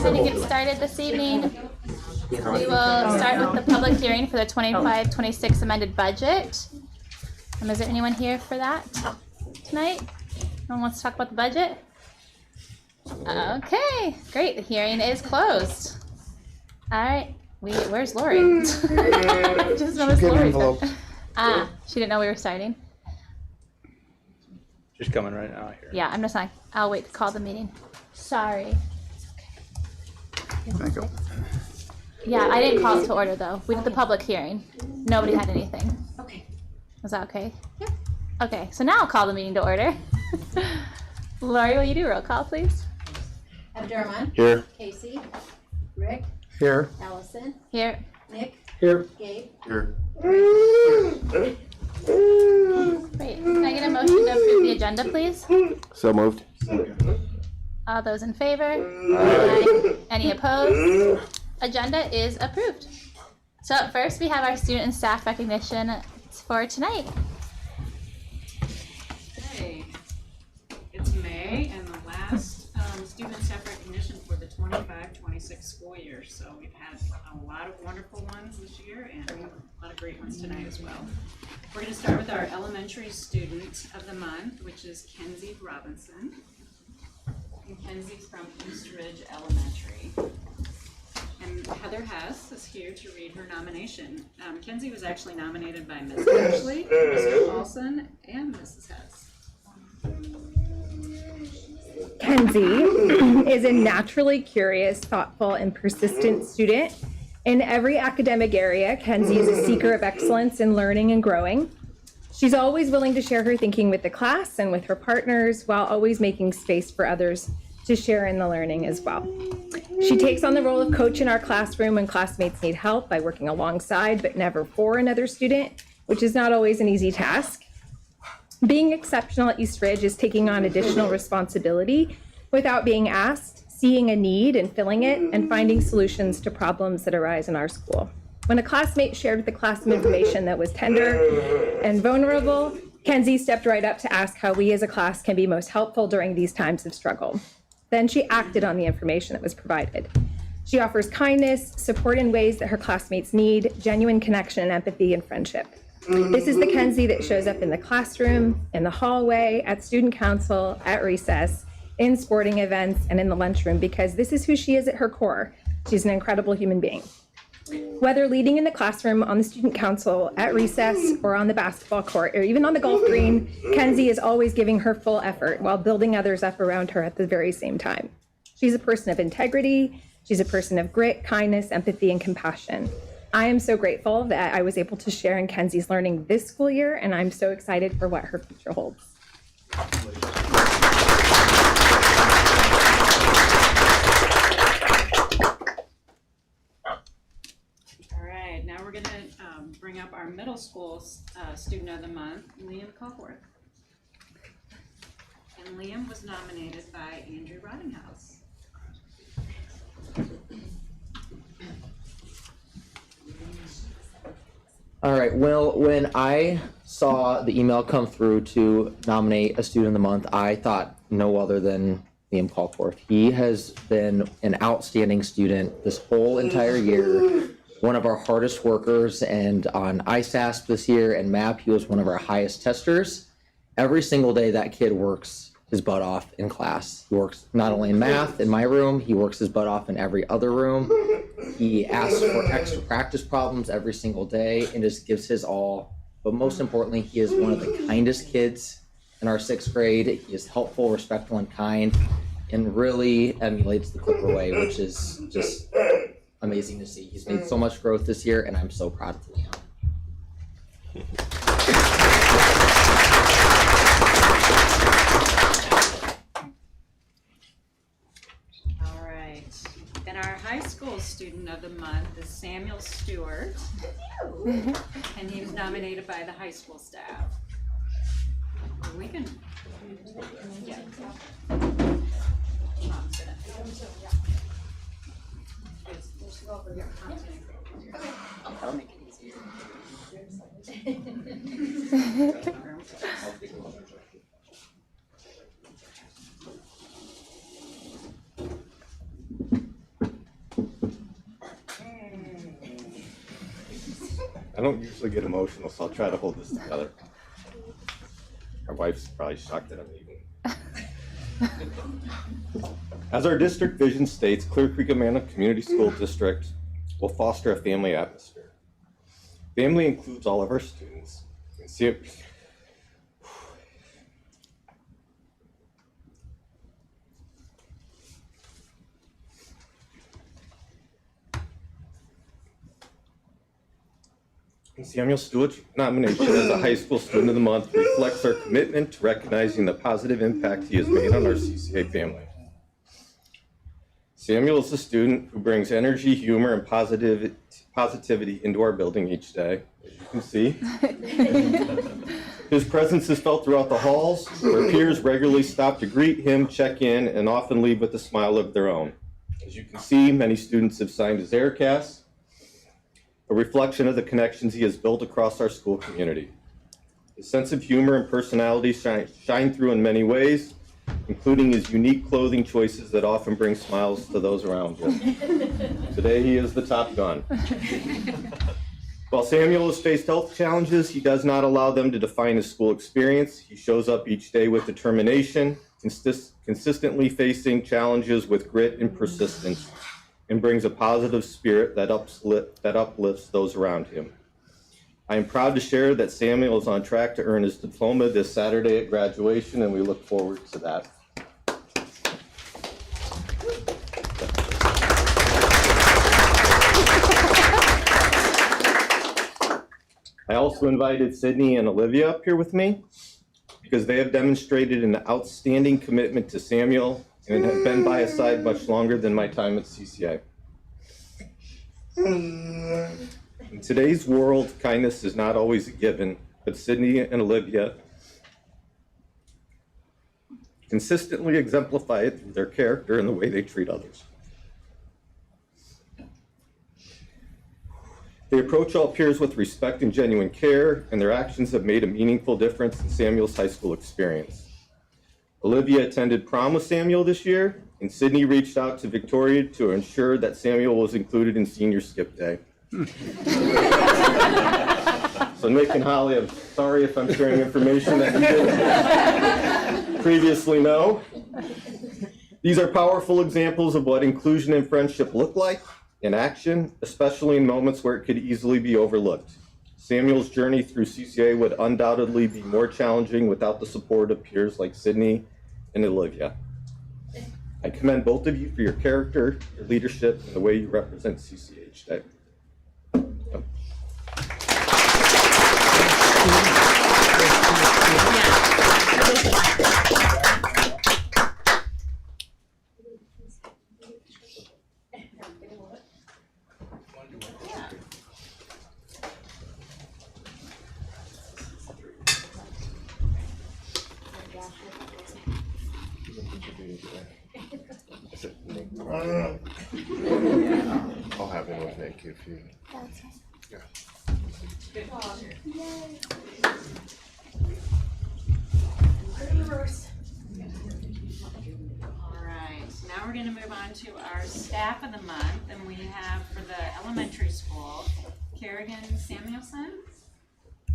ahead and get started this evening. We will start with the public hearing for the 25-26 amended budget. Is there anyone here for that tonight? No one wants to talk about the budget? Okay, great. The hearing is closed. All right. Where's Lori? Just noticed Lori's there. She didn't know we were starting. She's coming right now here. Yeah, I'm just like, I'll wait to call the meeting. Sorry. Thank you. Yeah, I didn't call it to order though. We did the public hearing. Nobody had anything. Okay. Was that okay? Yep. Okay, so now I'll call the meeting to order. Lori, will you do roll call, please? Abdurrahman. Here. Casey. Rick. Here. Allison. Here. Nick. Here. Gabe. Here. Great. Can I get a motion to approve the agenda, please? So moved. All those in favor? Aye. Any opposed? Agenda is approved. So up first, we have our student and staff recognition for tonight. Okay, it's May and the last student and staff recognition for the 25-26 school year. So we've had a lot of wonderful ones this year and a lot of great ones tonight as well. We're going to start with our elementary student of the month, which is Kenzie Robinson. And Kenzie's from East Ridge Elementary. And Heather Hess is here to read her nomination. Kenzie was actually nominated by Ms. Ashley, Mr. Paulson, and Mrs. Hess. Kenzie is a naturally curious, thoughtful, and persistent student. In every academic area, Kenzie is a seeker of excellence in learning and growing. She's always willing to share her thinking with the class and with her partners, while always making space for others to share in the learning as well. She takes on the role of coach in our classroom when classmates need help by working alongside but never for another student, which is not always an easy task. Being exceptional at East Ridge is taking on additional responsibility without being asked, seeing a need and filling it, and finding solutions to problems that arise in our school. When a classmate shared with the class some information that was tender and vulnerable, Kenzie stepped right up to ask how we as a class can be most helpful during these times of struggle. Then she acted on the information that was provided. She offers kindness, support in ways that her classmates need, genuine connection and empathy and friendship. This is the Kenzie that shows up in the classroom, in the hallway, at student council, at recess, in sporting events, and in the lunchroom, because this is who she is at her core. She's an incredible human being. Whether leading in the classroom, on the student council, at recess, or on the basketball court, or even on the golf green, Kenzie is always giving her full effort while building others up around her at the very same time. She's a person of integrity. She's a person of grit, kindness, empathy, and compassion. I am so grateful that I was able to share in Kenzie's learning this school year, and I'm so excited for what her future holds. Now we're going to bring up our middle school student of the month, Liam Cockworth. And Liam was nominated by Andrew Rottinghouse. All right, well, when I saw the email come through to nominate a student of the month, I thought no other than Liam Cockworth. He has been an outstanding student this whole entire year. One of our hardest workers, and on ISASP this year and MAP, he was one of our highest testers. Every single day that kid works his butt off in class. He works not only in math in my room, he works his butt off in every other room. He asks for extra practice problems every single day and just gives his all. But most importantly, he is one of the kindest kids in our 6th grade. He is helpful, respectful, and kind, and really emulates the Clipper way, which is just amazing to see. He's made so much growth this year, and I'm so proud of him. All right. And our high school student of the month is Samuel Stewart. And he was nominated by the high school staff. We can, yeah. Mom's gonna. That'll make it easier. don't usually get emotional, so I'll try to hold this together. My wife's probably shocked that I'm leaving. As our district vision states, Clear Creek Amana Community School District will foster a family atmosphere. Family includes all of our students. You can see it. Samuel Stewart's nomination as a High School Student of the Month reflects our commitment to recognizing the positive impact he has made on our CCA family. Samuel is a student who brings energy, humor, and positivity into our building each day, as you can see. His presence is felt throughout the halls, where peers regularly stop to greet him, check in, and often leave with a smile of their own. As you can see, many students have signed his Aircast, a reflection of the connections he has built across our school community. His sense of humor and personality shine through in many ways, including his unique clothing choices that often bring smiles to those around him. Today he is the top gun. While Samuel has faced health challenges, he does not allow them to define his school experience. He shows up each day with determination, consistently facing challenges with grit and persistence, and brings a positive spirit that uplifts those around him. I am proud to share that Samuel is on track to earn his diploma this Saturday at graduation, and we look forward to that. I also invited Sydney and Olivia up here with me because they have demonstrated an outstanding commitment to Samuel and have been by his side much longer than my time at CCA. In today's world, kindness is not always a given, but Sydney and Olivia consistently exemplify it through their character and the way they treat others. They approach all peers with respect and genuine care, and their actions have made a meaningful difference in Samuel's high school experience. Olivia attended prom with Samuel this year, and Sydney reached out to Victoria to ensure that Samuel was included in senior skip day. So Nick and Holly, I'm sorry if I'm sharing information that you didn't previously know. These are powerful examples of what inclusion and friendship look like in action, especially in moments where it could easily be overlooked. Samuel's journey through CCA would undoubtedly be more challenging without the support of peers like Sydney and Olivia. I commend both of you for your character, your leadership, and the way you represent CCA each day. I'll have one with Nick if you. Yeah. All right, now we're going to move on to our staff of the month, and we have for the elementary school, Kerrigan Samuelson,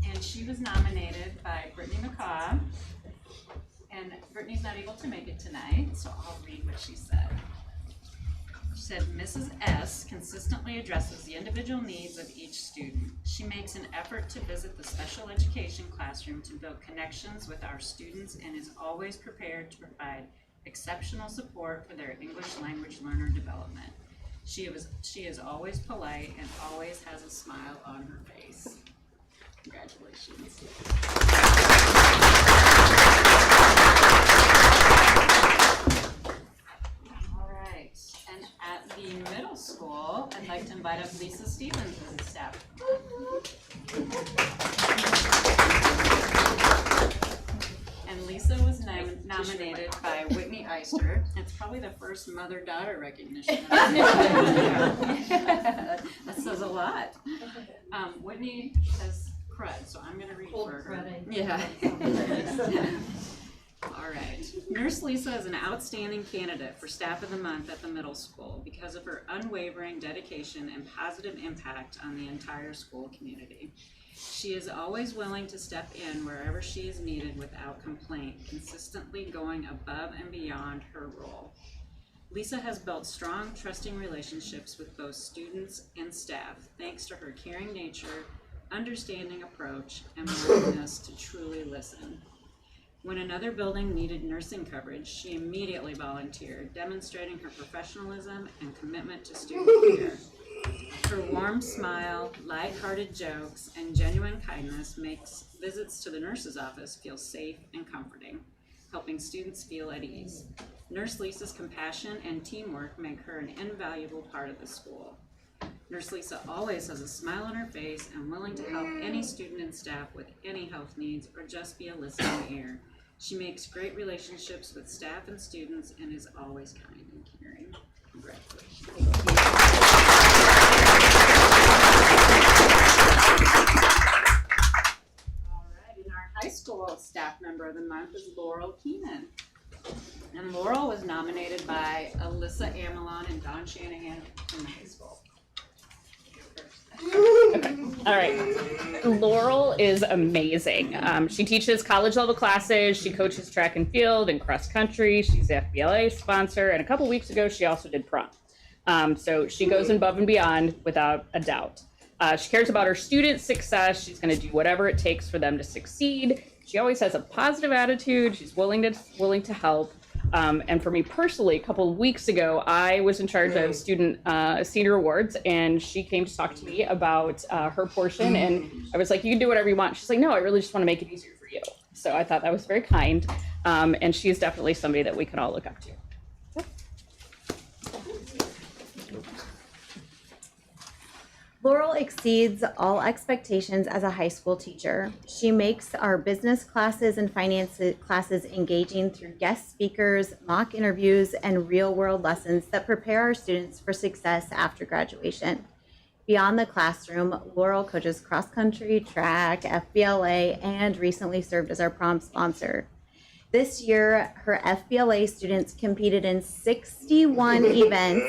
and she was nominated by Brittany McCaw, and Brittany's not able to make it tonight, so I'll read what she said. She said, Mrs. S. consistently addresses the individual needs of each student. She makes an effort to visit the special education classroom to build connections with our students and is always prepared to provide exceptional support for their English language learner development. She is always polite and always has a smile on her face. Congratulations. And at the middle school, I'd like to invite up Lisa Stevens as a staff. And Lisa was nominated by Whitney Eister. It's probably the first mother-daughter recognition. That says a lot. Whitney has crud, so I'm going to read for her. Yeah. All right. Nurse Lisa is an outstanding candidate for Staff of the Month at the middle school because of her unwavering dedication and positive impact on the entire school community. She is always willing to step in wherever she is needed without complaint, consistently going above and beyond her role. Lisa has built strong, trusting relationships with both students and staff, thanks to her caring nature, understanding approach, and willingness to truly listen. When another building needed nursing coverage, she immediately volunteered, demonstrating her professionalism and commitment to student care. Her warm smile, light-hearted jokes, and genuine kindness makes visits to the nurse's office feel safe and comforting, helping students feel at ease. Nurse Lisa's compassion and teamwork make her an invaluable part of the school. Nurse Lisa always has a smile on her face and willing to help any student and staff with any health needs or just be a listening ear. She makes great relationships with staff and students and is always kind and caring. Congratulations. All right, and our high school staff member of the month is Laurel Keenan. And Laurel was nominated by Alyssa Amelon and Don Shanahan from the high school. All right. Laurel is amazing. She teaches college level classes. She coaches track and field and cross country. She's the FBLA sponsor. And a couple weeks ago, she also did prom. So she goes above and beyond without a doubt. She cares about her students' success. She's going to do whatever it takes for them to succeed. She always has a positive attitude. She's willing to help. And for me personally, a couple of weeks ago, I was in charge of student senior awards, and she came to talk to me about her portion. And I was like, "You can do whatever you want." She's like, "No, I really just want to make it easier for you." So I thought that was very kind. And she's definitely somebody that we can all look up to. Laurel exceeds all expectations as a high school teacher. She makes our business classes and finance classes engaging through guest speakers, mock interviews, and real-world lessons that prepare our students for success after graduation. Beyond the classroom, Laurel coaches cross-country, track, FBLA, and recently served as our prom sponsor. This year, her FBLA students competed in 61 events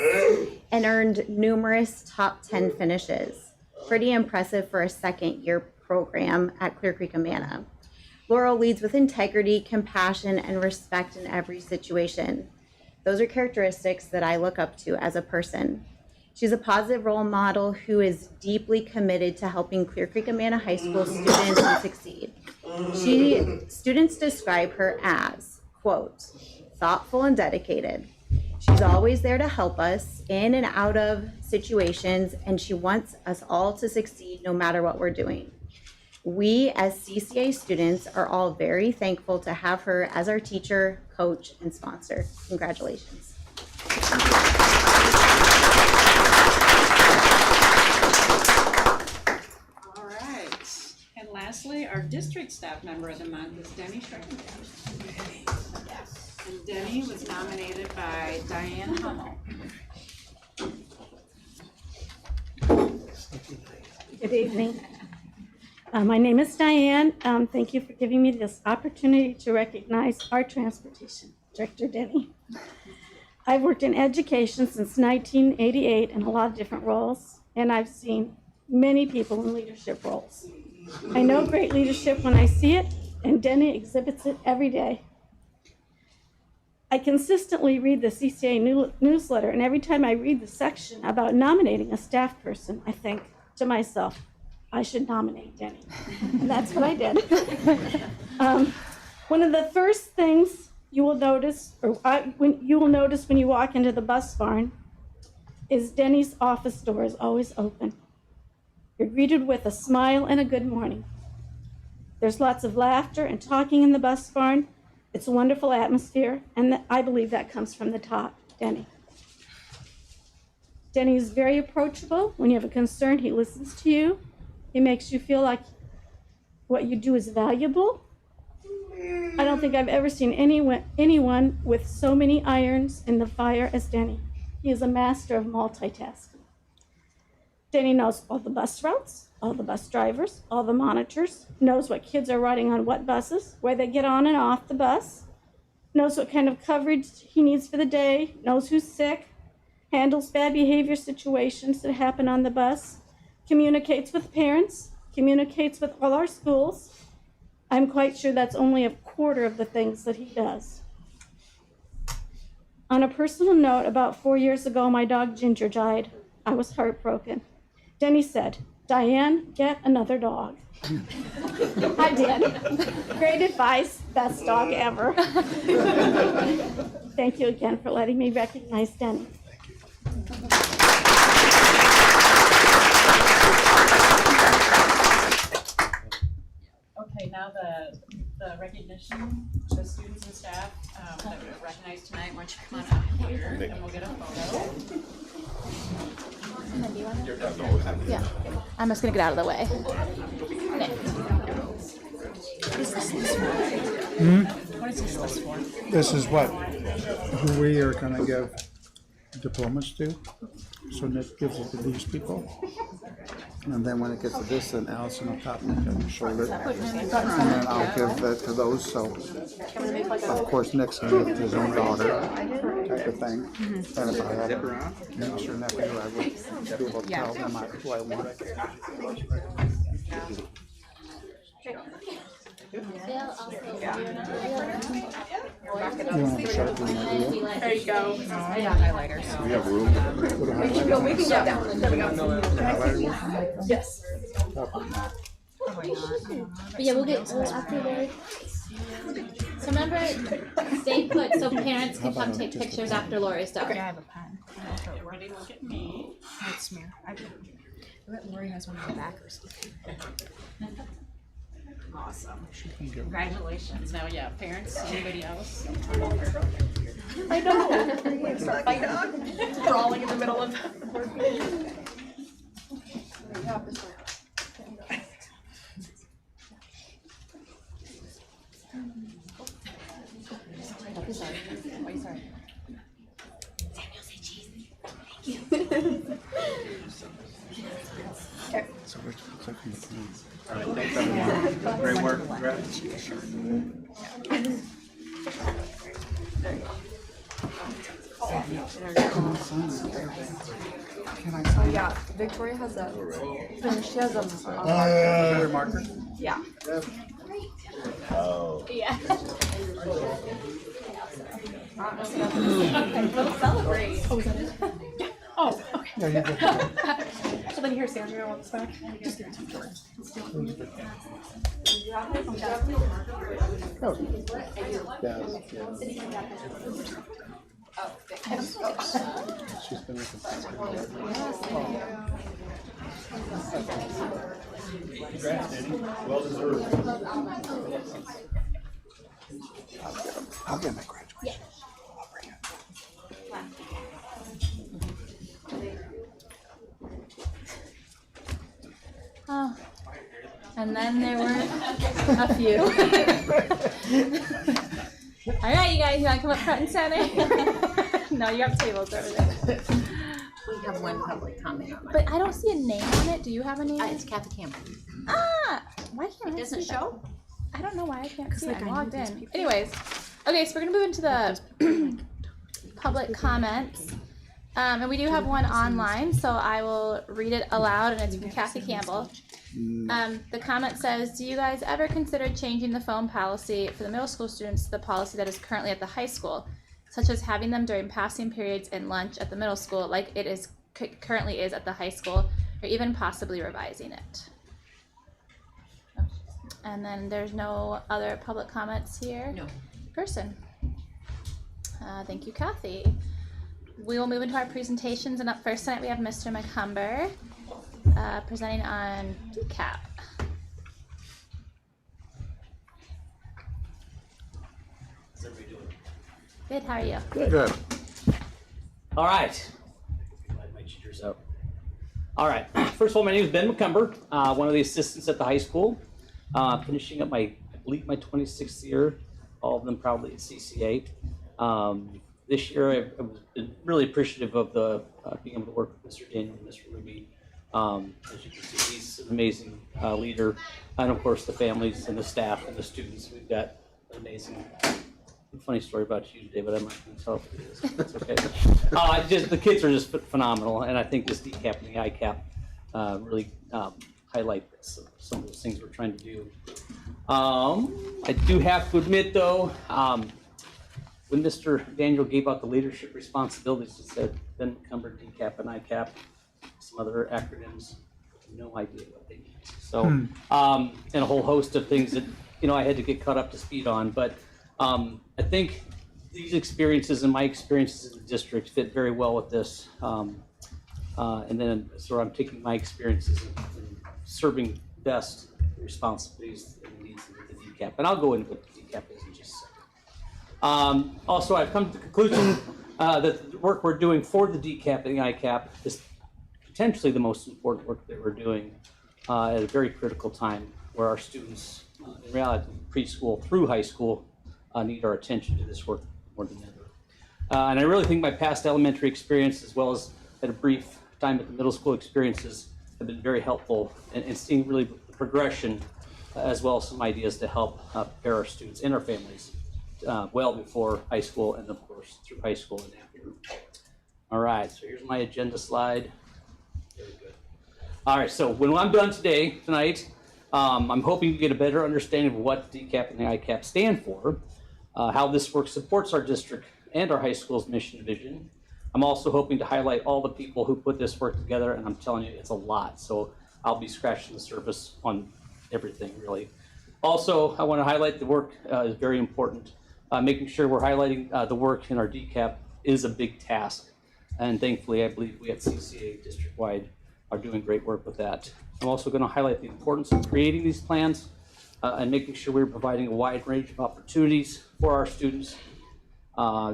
and earned numerous top 10 finishes. Pretty impressive for a second-year program at Clear Creek Amana. Laurel leads with integrity, compassion, and respect in every situation. Those are characteristics that I look up to as a person. She's a positive role model who is deeply committed to helping Clear Creek Amana High School students succeed. Students describe her as, quote, thoughtful and dedicated. She's always there to help us in and out of situations, and she wants us all to succeed no matter what we're doing. We as CCA students are all very thankful to have her as our teacher, coach, and sponsor. Congratulations. All right. And lastly, our district staff member of the month is Denny Schreckenkamp. And Denny was nominated by Diane Hummel. Good evening. My name is Diane. Thank you for giving me this opportunity to recognize our transportation director, Denny. I've worked in education since 1988 in a lot of different roles, and I've seen many people in leadership roles. I know great leadership when I see it, and Denny exhibits it every day. I consistently read the CCA newsletter, and every time I read the section about nominating a staff person, I think to myself, I should nominate Denny. And that's what I did. One of the first things you will notice, when you walk into the bus barn, is Denny's office door is always open. You're greeted with a smile and a good morning. There's lots of laughter and talking in the bus barn. It's a wonderful atmosphere, and I believe that comes from the top, Denny. Denny is very approachable. When you have a concern, he listens to you. He makes you feel like what you do is valuable. I don't think I've ever seen anyone with so many irons in the fire as Denny. He is a master of multitasking. Denny knows all the bus routes, all the bus drivers, all the monitors, knows what kids are riding on what buses, where they get on and off the bus, knows what kind of coverage he needs for the day, knows who's sick, handles bad behavior situations that happen on the bus, communicates with parents, communicates with all our schools. I'm quite sure that's only a quarter of the things that he does. On a personal note, about 4 years ago, my dog Ginger died. I was heartbroken. Denny said, "Diane, get another dog." I did. Great advice, best dog ever. Thank you again for letting me recognize Denny. Okay, now the recognition, the students and staff that we recognize tonight, why don't you come on up here and we'll get a photo. Yeah. I'm just gonna get out of the way. What is this list for? This is who we are gonna give diplomas to. So Nick gives it to these people. And then when it gets to this, then Allison will tap Nick on the shoulder. And then I'll give that to those, so. Of course, Nick's gonna give it to his own daughter, type of thing. And if I had a niece or nephew, I would be able to tell them who I want. You want to sharpen that wheel? There you go. We have room. We can get that one. Yes. But yeah, we'll afterwards. So remember, stay put so parents can come take pictures after Lori's done. Okay, I have a pen. Get ready to look at me. I'd smear. I bet Lori has one in the back or something. Awesome. Congratulations. Now, yeah, parents, anybody else? I know. Start my dog crawling in the middle of. All right, thanks everyone. Great work. Congrats. Oh yeah, Victoria has a. She has a. Marker? Yeah. Oh. Yeah. We'll celebrate. Oh, is that it? Yeah. Oh, okay. Yeah, you go. So then here's Sandra on this back. Just give it to Victoria. She's been with Congrats, Danny. Well deserved. I'll get my graduation. I'll bring it. Oh. And then there were a few. All right, you guys, you want to come up front and center? No, you have tables over there. We have one public comment on that. But I don't see a name on it. Do you have a name? It's Kathy Campbell. Ah, why can't I Doesn't see that? show? I don't know why I can't see like, it. I I'm know logged these in. people. Anyways, okay, so we're gonna move into the public comments. And we do have one online, so I will read it aloud, and it's from Kathy Campbell. The comment says, do you guys ever consider changing the phone policy for the middle school students to the policy that is currently at the high school, such as having them during passing periods and lunch at the middle school like it is currently is at the high school, or even possibly revising it? And then there's no other public comments here? No. Person. Thank you, Kathy. We will move into our presentations, and up first tonight we have Mr. McCumber presenting on DCAP. How's everybody doing? Good, how are you? Good. All right. Glad my cheater's up. All right. First of all, my name is Ben McCumber, one of the assistants at the high school, finishing up I believe my 26th year, all of them proudly at CCA. This year, I was really appreciative of the being able to work with Mr. Daniel and Mr. Ruby. As you can see, he's an amazing leader, and of course the families and the staff and the students. We've got an amazing funny story about you today, but I'm not going to tell it. It's okay. The kids are just phenomenal, and I think this DCAP and the ICAP really highlight this, some of those things we're trying to do. I do have to admit, though, when Mr. Daniel gave out the leadership responsibilities, he said Ben McCumber, DCAP and ICAP, some other acronyms, no idea what they mean. So, and a whole host of things that I had to get caught up to speed on, but. I think these experiences and my experiences in the district fit very well with this. And then so I'm taking my experiences in serving best the responsibilities and the needs of the DCAP. And I'll go into what the DCAP is in just a second. Also, I've come to the conclusion that the work we're doing for the DCAP and the ICAP is potentially the most important work that we're doing at a very critical time where our students, in reality, preschool through high school, need our attention to this work more than ever. And I really think my past elementary experience, as well as at a brief time at the middle school experiences, have been very helpful in seeing really the progression, as well as some ideas to help prepare our students and our families well before high school and, of course, through high school and after. All right, so here's my agenda slide. Very good. All right, so when I'm done tonight, I'm hoping to get a better understanding of what the DCAP and the ICAP stand for, how this work supports our district and our high school's mission and vision. I'm also hoping to highlight all the people who put this work together, and I'm telling you, it's a lot. So I'll be scratching the surface on everything, really. Also, I want to highlight the work is very important. Making sure we're highlighting the work in our DCAP is a big task. And thankfully, I believe we at CCA district-wide are doing great work with that. I'm also going to highlight the importance of creating these plans and making sure we're providing a wide range of opportunities for our students.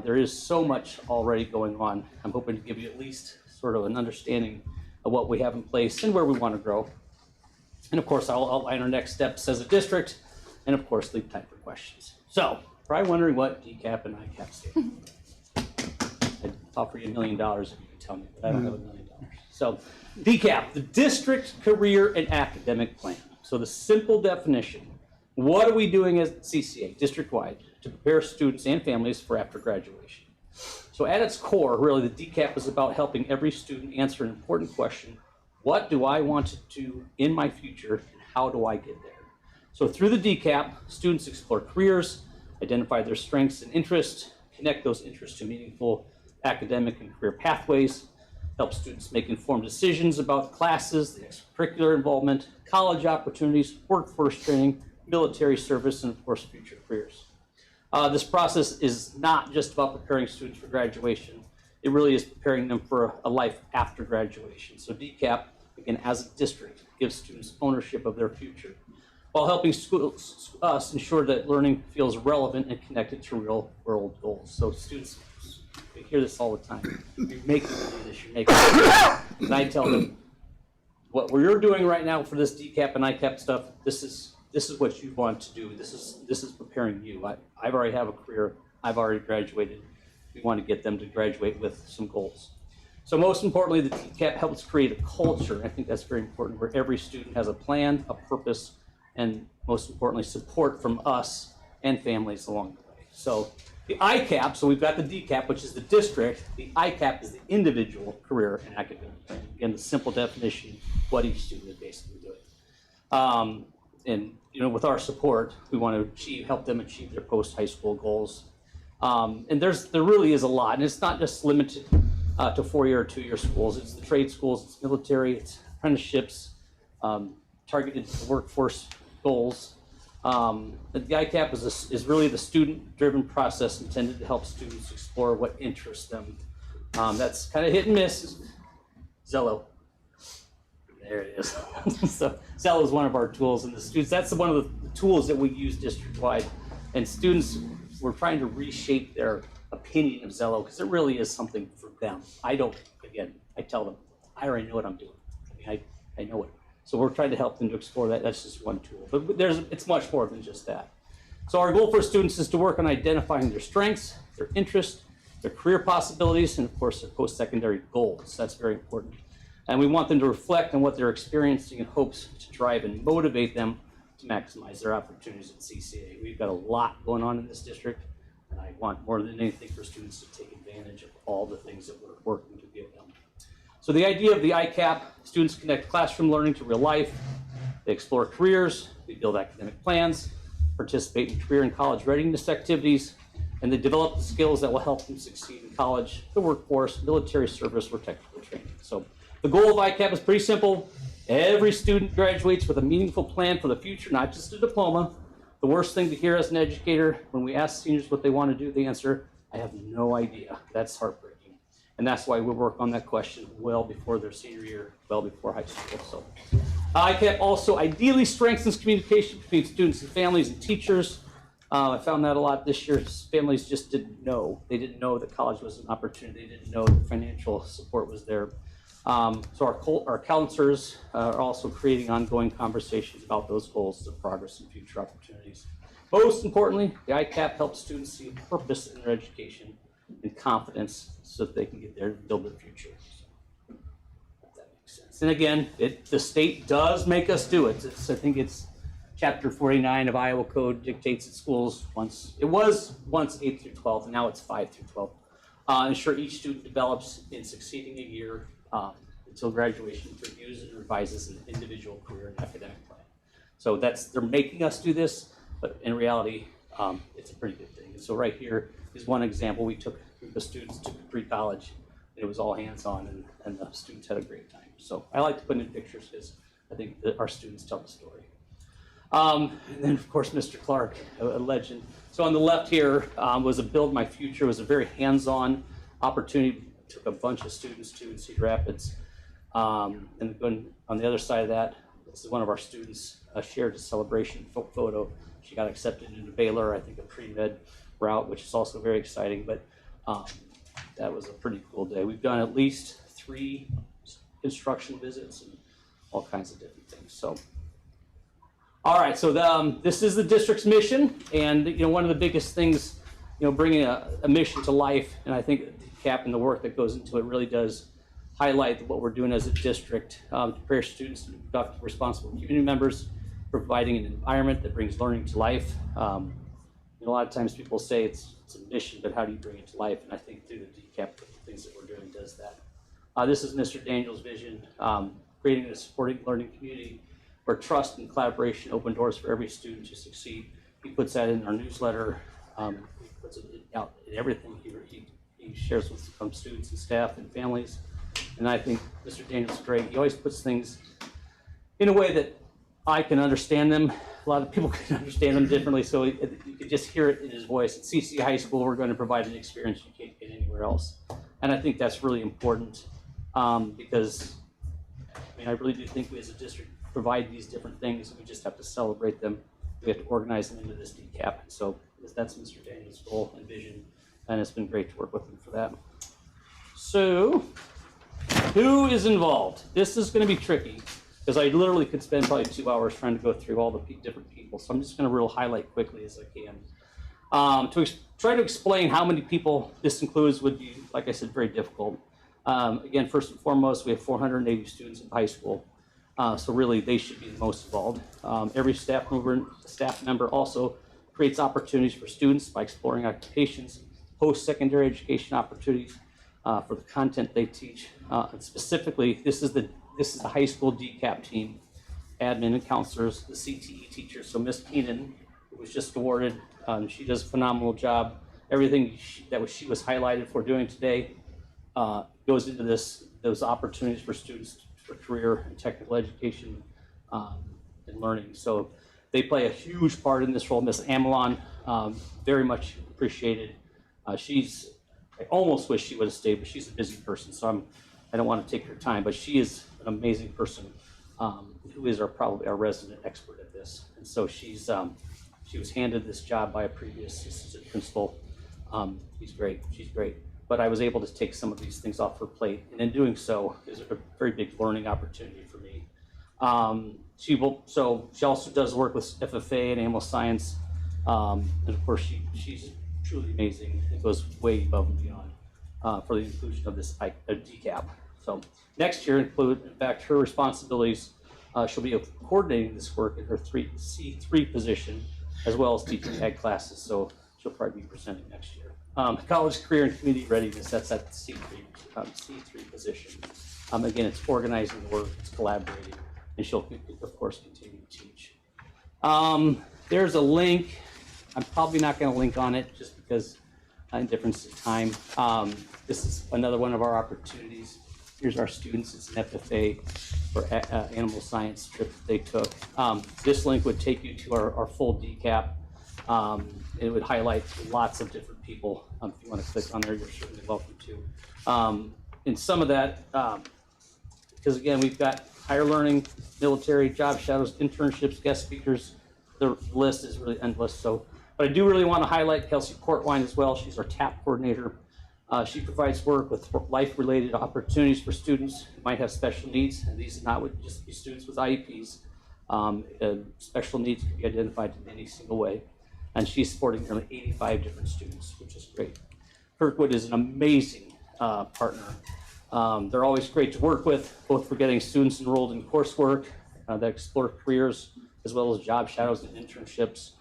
There is so much already going on. I'm hoping to give you at least sort of an understanding of what we have in place and where we want to grow. And of course, I'll outline our next steps as a district and of course, leave time for questions. So, probably wondering what DCAP and ICAP stand for. I'd offer you $1 million if you can tell me, but I don't have $1 million. So, DCAP, the District Career and Academic Plan. So the simple definition, what are we doing as CCA, district-wide, to prepare students and families for after graduation? So at its core, really, the DCAP is about helping every student answer an important question: what do I want to do in my future, and how do I get there? So through the DCAP, students explore careers, identify their strengths and interests, connect those interests to meaningful academic and career pathways, help students make informed decisions about classes, the extracurricular involvement, college opportunities, workforce training, military service, and of course, future careers. This process is not just about preparing students for graduation. It really is preparing them for a life after graduation. So DCAP, again, as a district, gives students ownership of their future, while helping us ensure that learning feels relevant and connected to real-world goals. So students, we hear this all the time. You're making me do this, you're making me do this. And I tell them, what you're doing right now for this DCAP and ICAP stuff, this is what you want to do. This is preparing you. I've already have a career. I've already graduated. We want to get them to graduate with some goals. So most importantly, the DCAP helps create a culture. I think that's very important, where every student has a plan, a purpose, and most importantly, support from us and families along the way. So the ICAP, so we've got the DCAP, which is the district. The ICAP is the individual career and academic plan. Again, the simple definition, what each student is basically doing. And with our support, we want to help them achieve their post-high school goals. And there really is a lot, and it's not just limited to 4-year or 2-year schools. It's the trade schools, it's military, it's apprenticeships, targeted workforce goals. The ICAP is really the student-driven process intended to help students explore what interests them. That's kind of hit and miss. Zello. There it is. So Zello is one of our tools, and the students, that's one of the tools that we use district-wide. And students, we're trying to reshape their opinion of Zello, because it really is something for them. I tell them, I already know what I'm doing. I know it. So we're trying to help them to explore that. That's just one tool. But it's much more than just that. So our goal for students is to work on identifying their strengths, their interests, their career possibilities, and of course their post-secondary goals. That's very important. And we want them to reflect on what they're experiencing in hopes to drive and motivate them to maximize their opportunities at CCA. We've got a lot going on in this district, and I want more than anything for students to take advantage of all the things that we're working to give them. So the idea of the ICAP, students connect classroom learning to real life, they explore careers, they build academic plans, participate in career and college readiness activities, and they develop the skills that will help them succeed in college, the workforce, military service, or technical training. So the goal of ICAP is pretty simple. Every student graduates with a meaningful plan for the future, not just a diploma. The worst thing to hear as an educator, when we ask seniors what they want to do, they answer, I have no idea. That's heartbreaking. And that's why we work on that question well before their senior year, well before high school. So ICAP also ideally strengthens communication between students and families and teachers. I found that a lot this year. Families just didn't know. They didn't know that college was an opportunity. They didn't know that financial support was there. So our counselors are also creating ongoing conversations about those goals, the progress, and future opportunities. Most importantly, the ICAP helps students see a purpose in their education and confidence so that they can get there and build their future. So, if that makes sense. And again, the state does make us do it. I think it's Chapter 49 of Iowa Code dictates that schools it was once 8 through 12, and now it's 5 through 12. Ensure each student develops in succeeding a year until graduation, reviews and revises an individual career and academic plan. So they're making us do this, but in reality, it's a pretty good thing. And so right here is one example. We took a group of students to pre-college, and it was all hands-on, and the students had a great time. So I like to put in pictures because I think that our students tell the story. And then, of course, Mr. Clark, a legend. So on the left here was a Build My Future. It was a very hands-on opportunity. Took a bunch of students to Cedar Rapids. And then on the other side of that, this is one of our students shared a celebration photo. She got accepted into Baylor, I think a pre-med route, which is also very exciting. But that was a pretty cool day. We've done at least 3 construction visits and all kinds of different things. So. All right, so this is the district's mission, and one of the biggest things, bringing a mission to life, and I think DCAP and the work that goes into it really does highlight what we're doing as a district to prepare students to be productive, responsible community members, providing an environment that brings learning to life. A lot of times people say it's a mission, but how do you bring it to life? And I think through the DCAP, the things that we're doing does that. This is Mr. Daniel's vision, creating a supporting learning community where trust and collaboration open doors for every student to succeed. He puts that in our newsletter. He puts it out in everything he shares with students and staff and families. And I think Mr. Daniel's great. He always puts things in a way that I can understand them. A lot of people can understand them differently, so you can just hear it in his voice. At CCA High School, we're going to provide an experience you can't get anywhere else. And I think that's really important because, I really do think we as a district provide these different things. We just have to celebrate them. We have to organize them into this DCAP. So that's Mr. Daniel's goal and vision, and it's been great to work with him for that. So, who is involved? This is going to be tricky because I literally could spend probably 2 hours trying to go through all the different people. So I'm just going to highlight quickly as I can. To try to explain how many people this includes would be, like I said, very difficult. Again, first and foremost, we have 480 students in high school. So really, they should be the most involved. Every staff member also creates opportunities for students by exploring occupations, post-secondary education opportunities for the content they teach. And specifically, this is the high school DCAP team, admin and counselors, the CTE teachers. So Miss Keenan, who was just awarded, she does a phenomenal job. Everything she was highlighted for doing today goes into those opportunities for students for career and technical education and learning. So they play a huge part in this role. Miss Amana, very much appreciated. I almost wish she would have stayed, but she's a busy person, so I don't want to take her time, but she is an amazing person who is probably our resident expert at this. And so she was handed this job by a previous assistant principal. She's great. But I was able to take some of these things off her plate, and in doing so, is a very big learning opportunity for me. She also does work with FFA and animal science, and of course she's truly amazing. It goes way above and beyond for the inclusion of this DCAP. So next year include, in fact, her responsibilities. She'll be coordinating this work in her C3 position, as well as teaching ag classes. So she'll probably be presenting next year. College career and community readiness, that's at the C3 position. Again, it's organizing the work, it's collaborating, and she'll, of course, continue to teach. There's a link. I'm probably not going to link on it just because in difference of time. This is another one of our opportunities. Here's our students. It's an FFA for animal science trip that they took. This link would take you to our full DCAP. It would highlight lots of different people. If you want to click on there, you're certainly welcome to. And some of that, because again, we've got higher learning, military, job shadows, internships, guest speakers. The list is really endless. So, but I do really want to highlight Kelsey Portwine as well. She's our TAP coordinator. She provides work with life-related opportunities for students who might have special needs, and these not would just be students with IEPs. Special needs can be identified in any single way, and she's supporting nearly 85 different students, which is great. Kirkwood is an amazing partner. They're always great to work with, both for getting students enrolled in coursework that explore careers, as well as job shadows and internships.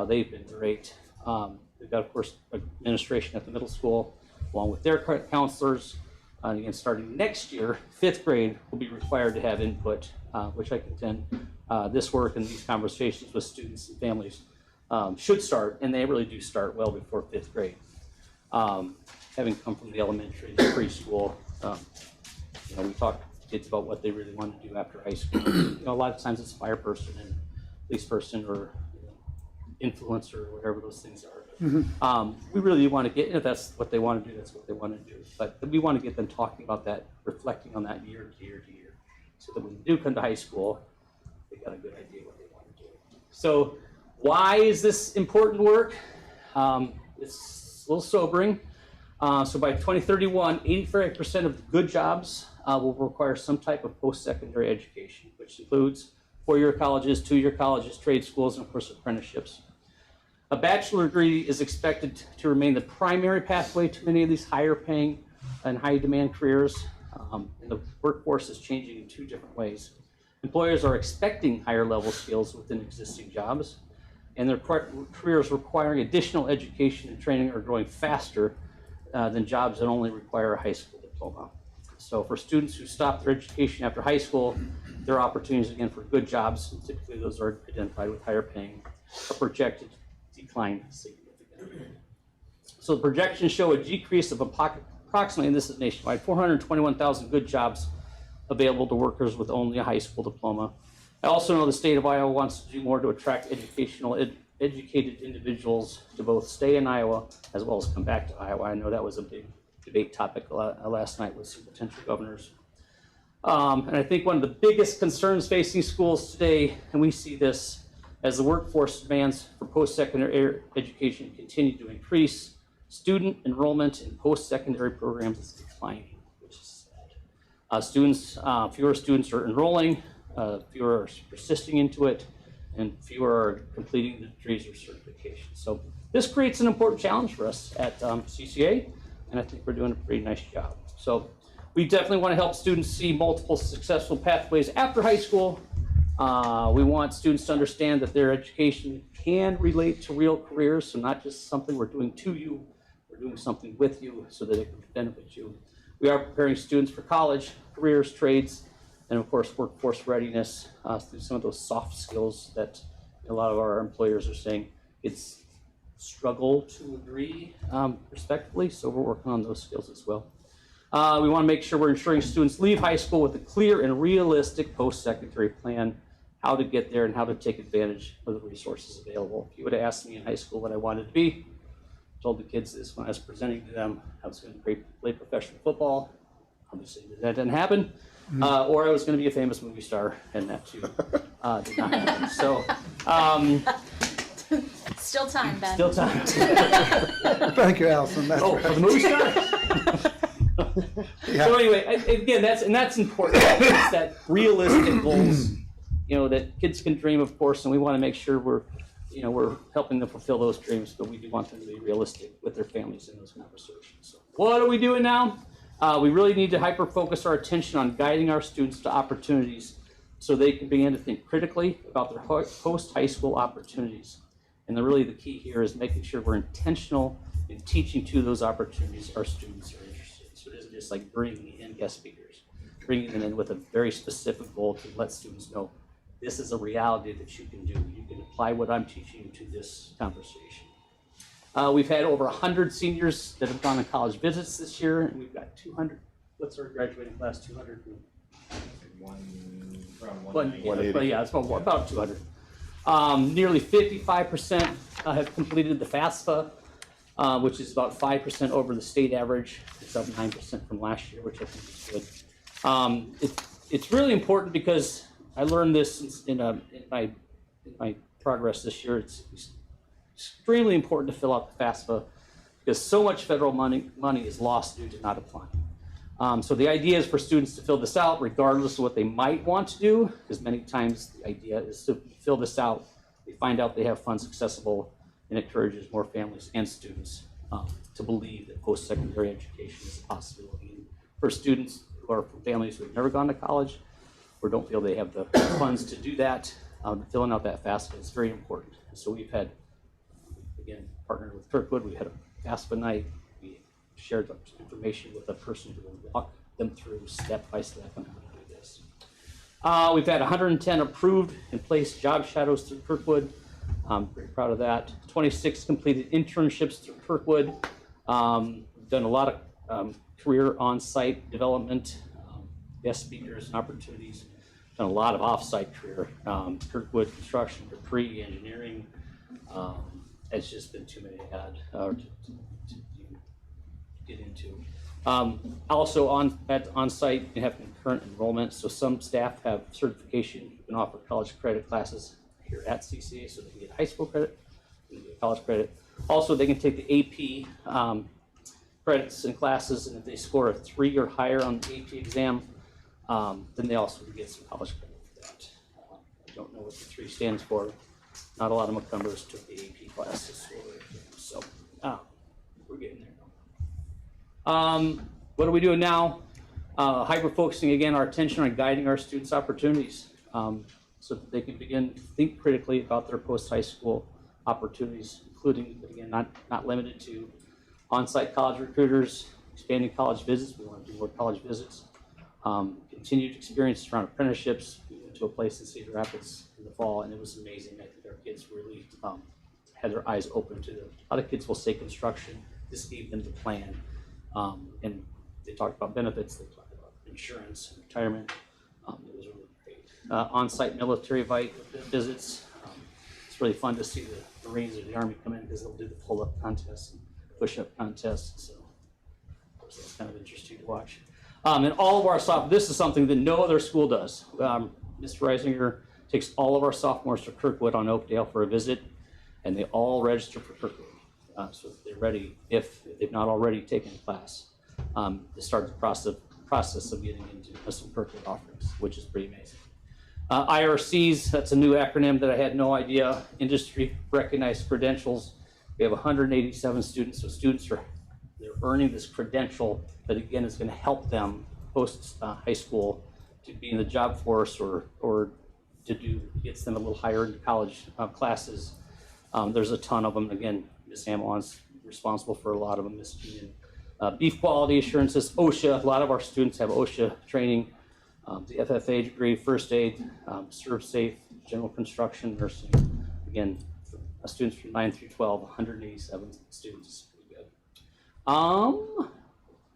They've been great. They've got, of course, administration at the middle school, along with their counselors. Again, starting next year, 5th grade will be required to have input, which I contend this work and these conversations with students and families should start, and they really do start well before 5th grade. Having come from the elementary and preschool, we talk to kids about what they really want to do after high school. A lot of times it's fire person and police person or influencer or whatever those things are. We really want to get, if that's what they want to do, that's what they want to do. But we want to get them talking about that, reflecting on that year to year to year, so that when they do come to high school, they got a good idea what they want to do. So why is this important work? It's a little sobering. So by 2031, 85% of the good jobs will require some type of post-secondary education, which includes 4-year colleges, 2-year colleges, trade schools, and of course apprenticeships. A bachelor degree is expected to remain the primary pathway to many of these higher paying and high demand careers. And the workforce is changing in 2 different ways. Employers are expecting higher level skills within existing jobs, and their careers requiring additional education and training are growing faster than jobs that only require a high school diploma. So for students who stop their education after high school, there are opportunities again for good jobs. Typically those are identified with higher paying, are projected to decline significantly. So the projections show a decrease of approximately, and this is nationwide, 421,000 good jobs available to workers with only a high school diploma. I also know the state of Iowa wants to do more to attract educated individuals to both stay in Iowa as well as come back to Iowa. I know that was a big debate topic last night with some potential governors. And I think one of the biggest concerns facing schools today, and we see this as the workforce demands for post-secondary education continue to increase, student enrollment in post-secondary programs is declining, which is sad. Fewer students are enrolling, fewer are persisting into it, and fewer are completing the degrees or certifications. So this creates an important challenge for us at CCA, and I think we're doing a pretty nice job. So we definitely want to help students see multiple successful pathways after high school. We want students to understand that their education can relate to real careers, so not just something we're doing to you, we're doing something with you so that it can benefit you. We are preparing students for college, careers, trades, and of course workforce readiness through some of those soft skills that a lot of our employers are saying it's struggle to agree respectively, so we're working on those skills as well. We want to make sure we're ensuring students leave high school with a clear and realistic post-secondary plan, how to get there and how to take advantage of the resources available. If you would have asked me in high school what I wanted to be, I told the kids this when I was presenting to them. I was going to play professional football. Obviously that didn't happen. Or I was going to be a famous movie star, and that too did not happen. So, Still time, Ben. still time. Thank you, Allison. That's For the movie star? So anyway, again, that's important. It's that realistic goals, that kids can dream, of course, and we want to make sure we're helping them fulfill those dreams, but we do want them to be realistic with their families in those conversations. So what are we doing now? We really need to hyper-focus our attention on guiding our students to opportunities so they can begin to think critically about their post-high school opportunities. And really the key here is making sure we're intentional in teaching to those opportunities our students are interested in. So it isn't just like bringing in guest speakers, bringing them in with a very specific goal to let students know this is a reality that you can do. You can apply what I'm teaching you to this conversation. We've had over 100 seniors that have gone on college visits this year, and we've got 200. What's our graduating class? 200. Yeah, it's about 200. Nearly 55% have completed the FAFSA, which is about 5% over the state average. It's up 9% from last year, which I think is good. It's really important because I learned this in my progress this year. It's extremely important to fill out the FAFSA because so much federal money is lost due to not applying. So the idea is for students to fill this out regardless of what they might want to do, because many times the idea is to fill this out, they find out they have funds accessible, and encourages more families and students to believe that post-secondary education is a possibility. And for students who are from families who have never gone to college or don't feel they have the funds to do that, filling out that FAFSA is very important. So we've had, again, partnered with Kirkwood, we had a FAFSA night. We shared information with a person who will walk them through step by step on how to do this. We've had 110 approved and placed job shadows through Kirkwood. I'm very proud of that. 26 completed internships through Kirkwood. We've done a lot of career on-site development, guest speakers and opportunities. Done a lot of off-site career, Kirkwood construction, Capri engineering. It's just been too many to add or to get into. Also on-site, you have concurrent enrollment. So some staff have certification. You can offer college credit classes here at CCA, so they can get high school credit, they can get college credit. Also, they can take the AP credits and classes, and if they score a 3 or higher on the AP exam, then they also get some college credit for that. I don't know what the 3 stands for. Not a lot of McCumbers took the AP classes, so we're getting there. What are we doing now? Hyper-focusing again our attention on guiding our students' opportunities so that they can begin to think critically about their post-high school opportunities, including, but again, not limited to on-site college recruiters, expanding college visits. We want to do more college visits. Continued experience around apprenticeships. We went to a place in Cedar Rapids in the fall, and it was amazing. I think our kids really had their eyes open to a lot of kids will say construction. This gave them the plan. And they talked about benefits, they talked about insurance and retirement. It was really great. On-site military visits. It's really fun to see the Marines or the Army come in because they'll do the pull-up contests and push-up contests. So of course, that's kind of interesting to watch. And all of our sophomores, this is something that no other school does. Mr. Reisinger takes all of our sophomores to Kirkwood on Oakdale for a visit, and they all register for Kirkwood. So that they're ready, if they've not already taken a class, to start the process of getting into some Kirkwood offerings, which is pretty amazing. IRCs, that's a new acronym that I had no idea. Industry recognized credentials. We have 187 students, so students they're earning this credential that again is going to help them post high school to be in the job force or gets them a little higher into college classes. There's a ton of them. Again, Ms. Hamelon's responsible for a lot of them. Ms. Keenan. Beef quality assurances, OSHA. A lot of our students have OSHA training. The FFA degree, first aid, serve safe, general construction, nursing. Again, students from 9 through 12, 187 students. Pretty good.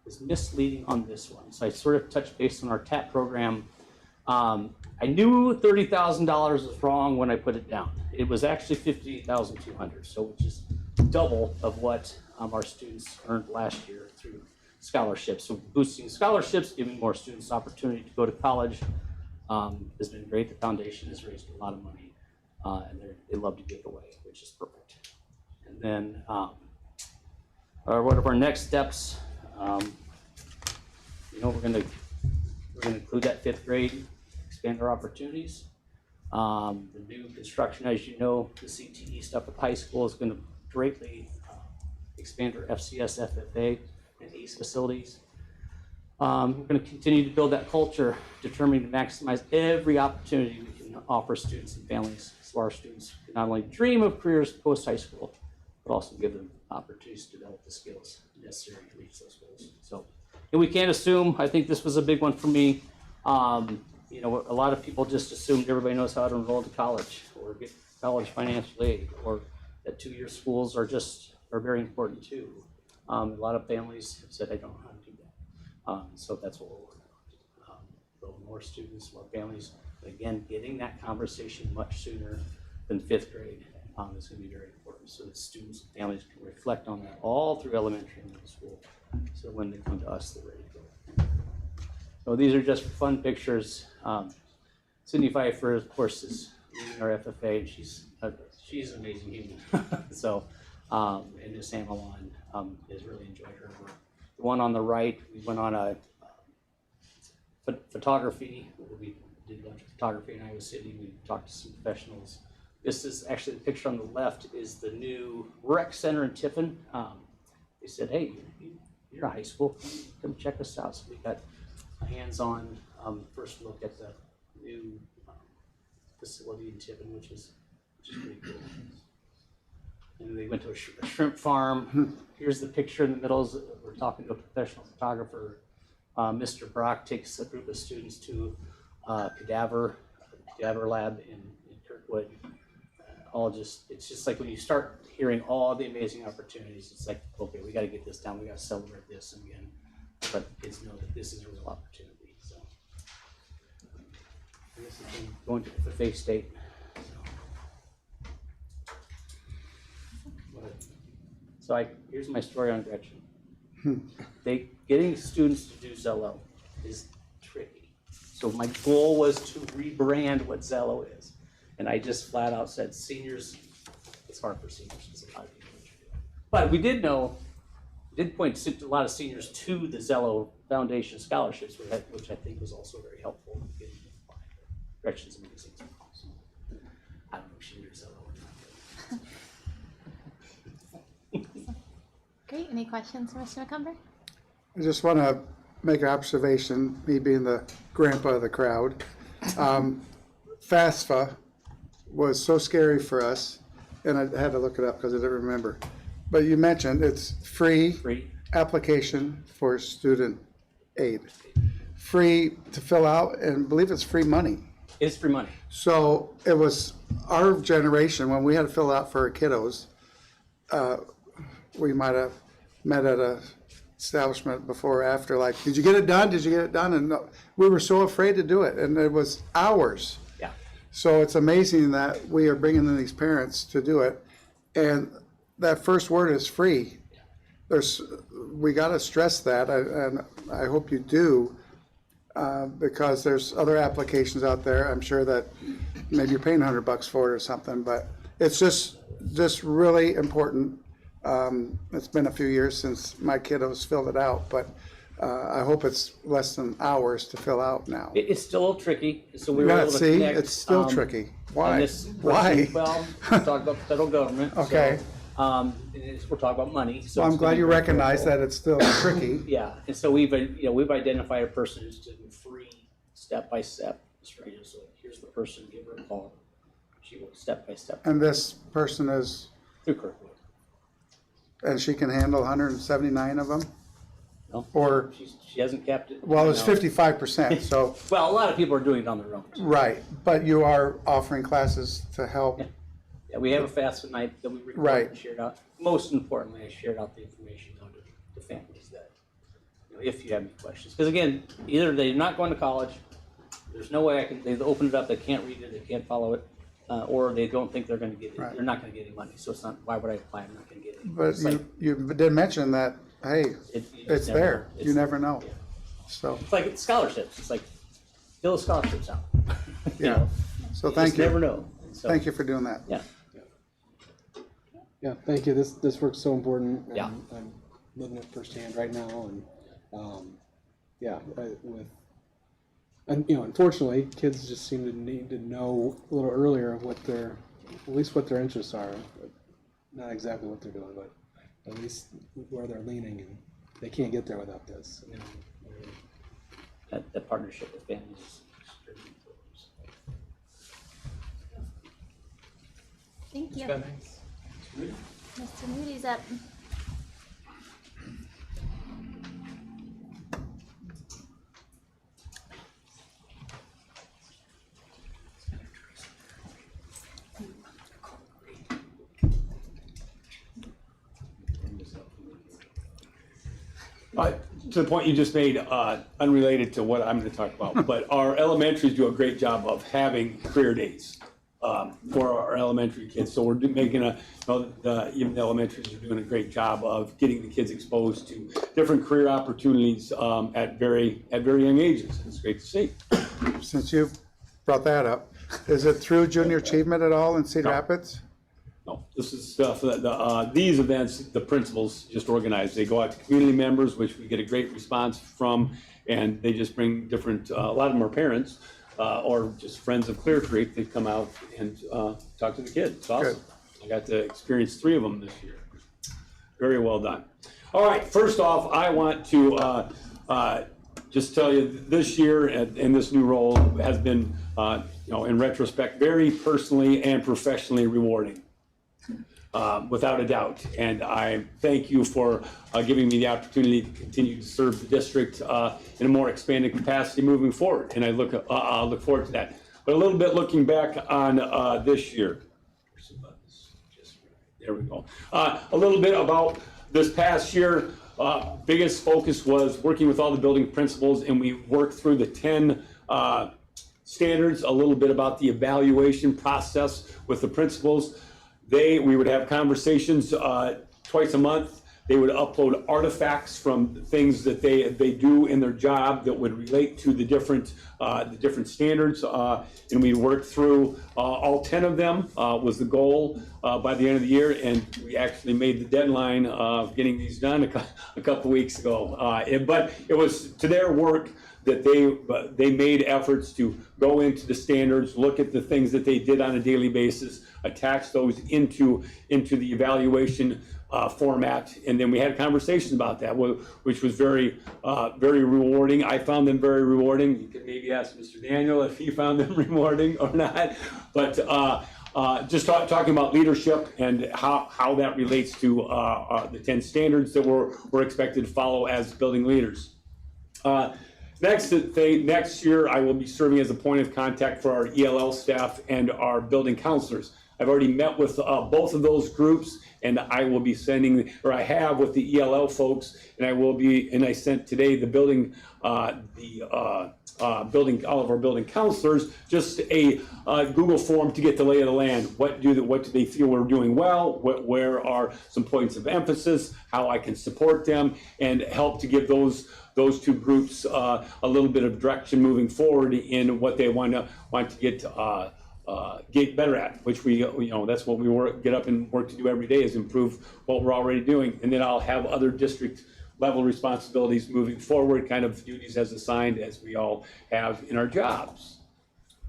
Is misleading on this one. So I sort of touched base on our TAP program. I knew $30,000 was wrong when I put it down. It was actually $58,200, so which is double of what our students earned last year through scholarships. So boosting scholarships, giving more students opportunity to go to college has been great. The foundation has raised a lot of money, and they love to give away, which is perfect. And then what are our next steps? We're going to include that 5th grade, expand our opportunities. The new construction, as you know, the CTE stuff at high school is going to greatly expand our FCS, FFA, and ACE facilities. We're going to continue to build that culture, determining to maximize every opportunity we can offer students and families, so our students can not only dream of careers post-high school, but also give them opportunities to develop the skills necessary to reach those goals. So, and we can't assume, I think this was a big one for me, you know, a lot of people just assumed everybody knows how to enroll into college or get college financial aid, or that two-year schools are very important too. A lot of families have said, I don't know how to do that. So that's what we're working on. More students, more families, but again, getting that conversation much sooner than 5th grade is going to be very important, so that students and families can reflect on that all through elementary and middle school, so when they come to us, they're ready to go. So these are just fun pictures. Cindy Pfeiffer, of course, is leading our FFA, and she's an amazing human. So, and Miss Amalon has really enjoyed her work. The one on the right, we went on a photography. We did a bunch of photography in Iowa City. We talked to some professionals. This is actually the picture on the left is the new rec center in Tiffin. They said, hey, you're a high school, come check us out. So we got a hands-on first look at the new facility in Tiffin, which is pretty cool. And they went to a shrimp farm. Here's the picture in the middle. We're talking to a professional photographer. Mr. Brock takes a group of students to cadaver lab in Kirkwood. It's just like when you start hearing all the amazing opportunities, it's like, okay, we got to get this down. We got to celebrate this again. But kids know that this is a real opportunity. So and this is going to the FFA state. So here's my story on Gretchen. Getting students to do Zello is tricky. So my goal was to rebrand what Zello is. And I just flat out said, seniors, it's hard for seniors. It's a lot of people. But we did point a lot of seniors to the Zello Foundation scholarships, which I think was also very helpful in getting Gretchen's amazing. So, I don't know if she knew Zello or not. Great. Any questions for Mr. McCumber? I just want to make an observation, me being the grandpa of the crowd. FAFSA was so scary for us, and I had to look it up because I didn't remember. But you mentioned it's free application for student aid. Free to fill out, and I believe it's free money. It's free money. So it was our generation, when we had to fill out for our kiddos, we might have met at a establishment before or after, like, did you get it done? Did you get it done? And no, we were so afraid to do it, and it was hours. Yeah. So it's amazing that we are bringing in these parents to do it, and that first word is free. We got to stress that, and I hope you do, because there's other applications out there. I'm sure that maybe you're paying $100 for it or something, but it's just really important. It's been a few years since my kiddos filled it out, but I hope it's less than hours to fill out now. It's still a little tricky, so we were able to connect. It's still tricky. Why? Why? Well, we're talking about the federal government. Okay. So, we're talking about money. So Well, I'm glad you recognize that it's still tricky. Yeah, and so we've identified a person who's doing free step-by-step instruction. So here's the person, give her a call. She will step-by-step. And this person is, through Kirkwood. And she can handle 179 of them? No, or she hasn't kept it. Well, it's 55%. So well, a lot of people are doing it on their own. Right, but you are offering classes to help. Yeah, we have a FAFSA night that we recorded and shared out. Most importantly, I shared out the information to families that, if you have any questions, because again, either they're not going to college, there's no way they open it up, they can't read it, they can't follow it, or they don't think they're going to get it. Right. They're not going to get any money, so it's not. Why would I apply? I'm not going to get it. But you did mention that. Hey, it's there. You never know. Yeah. So it's like scholarships. It's like fill the scholarships out. Yeah. So thank you. Never know. So, thank you for doing that. Yeah. Yeah. Thank you. This work's so important. Yeah. I'm living it firsthand right now, and unfortunately, kids just seem to need to know a little earlier at least what their interests are. But not exactly what they're doing, but at least where they're leaning, and they can't get there without this. That partnership with families is extremely important. Thank you. Mr. Moody's up. To the point you just made, unrelated to what I'm going to talk about, but our elementaries do a great job of having career days for our elementary kids. So we're making even the elementaries are doing a great job of getting the kids exposed to different career opportunities at very young ages. It's great to see. Since you brought that up, is it through junior achievement at all in Cedar Rapids? No, this is stuff that these events the principals just organize. They go out to community members, which we get a great response from, and they just bring different. A lot of them are parents or just friends of Clear Creek. They come out and talk to the kids. It's awesome. Good. I got to experience 3 of them this year. Very well done. All right, first off, I want to just tell you this year and this new role has been, in retrospect, very personally and professionally rewarding. Without a doubt, and I thank you for giving me the opportunity to continue to serve the district in a more expanded capacity moving forward, and I look forward to that. But a little bit looking back on this year. There we go. A little bit about this past year. Biggest focus was working with all the building principals, and we worked through the 10 standards. A little bit about the evaluation process with the principals. We would have conversations twice a month. They would upload artifacts from things that they do in their job that would relate to the different standards, and we worked through all 10 of them was the goal by the end of the year, and we actually made the deadline of getting these done a couple weeks ago. But it was to their work that they made efforts to go into the standards, look at the things that they did on a daily basis, attach those into the evaluation format, and then we had conversations about that, which was very rewarding. I found them very rewarding. You could maybe ask Mr. Daniel if he found them rewarding or not, but just talking about leadership and how that relates to the 10 standards that we're expected to follow as building leaders. Next year, I will be serving as a point of contact for our ELL staff and our building counselors. I've already met with both of those groups, and I will be I have with the ELL folks, and I sent today the building, all of our building counselors, just a Google form to get the lay of the land. What do they feel we're doing well? Where are some points of emphasis? How I can support them and help to give those 2 groups a little bit of direction moving forward in what they want to get better at, which that's what we get up and work to do every day, is improve what we're already doing. And then I'll have other district level responsibilities moving forward, kind of duties as assigned as we all have in our jobs.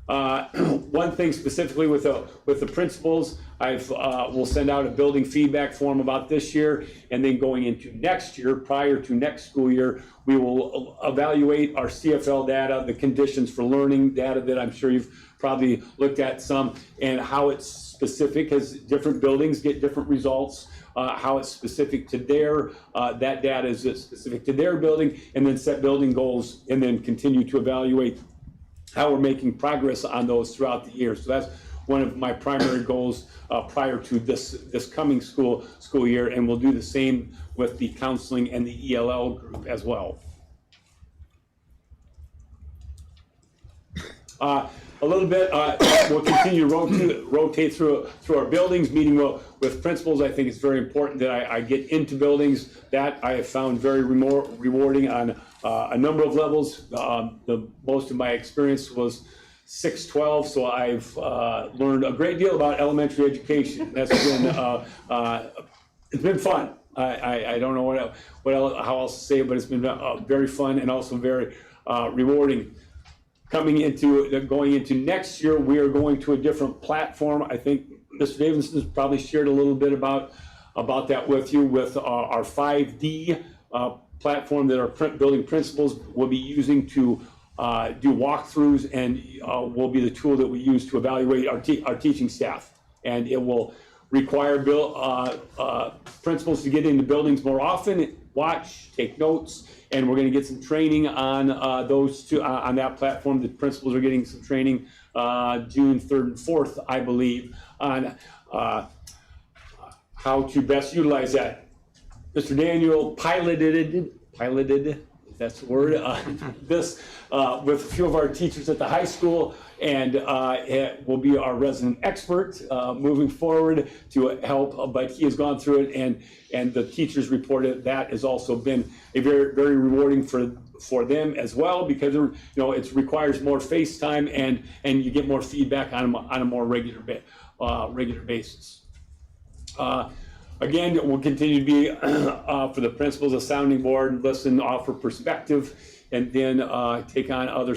One thing specifically with the principals, we'll send out a building feedback form about this year, and then going into next year, prior to next school year, we will evaluate our CFL data, the conditions for learning data that I'm sure you've probably looked at some, and how it's specific, because different buildings get different results, how it's specific to that data is specific to their building, and then set building goals, and then continue to evaluate how we're making progress on those throughout the year. So that's one of my primary goals prior to this coming school year, and we'll do the same with the counseling and the ELL group as well. A little bit, we'll continue to rotate through our buildings, meeting with principals. I think it's very important that I get into buildings. That I have found very rewarding on a number of levels. The most of my experience was 6-12, so I've learned a great deal about elementary education. That's been it's been fun. I don't know how else to say it, but it's been very fun and also very rewarding. Going into next year, we are going to a different platform. I think Mr. Davidson has probably shared a little bit about that with you, with our 5D platform that our building principals will be using to do walkthroughs, and will be the tool that we use to evaluate our teaching staff. And it will require principals to get into buildings more often, watch, take notes, and we're going to get some training on those two on that platform. The principals are getting some training June 3rd and 4th, I believe, on how to best utilize that. Mr. Daniel piloted, if that's the word, this with a few of our teachers at the high school, and it will be our resident expert moving forward to help, but he has gone through it, and the teachers reported that has also been a very, very rewarding for them as well, because it requires more face time, and you get more feedback on a more regular basis. Again, we'll continue to be for the principals a sounding board, listen, offer perspective, and then take on other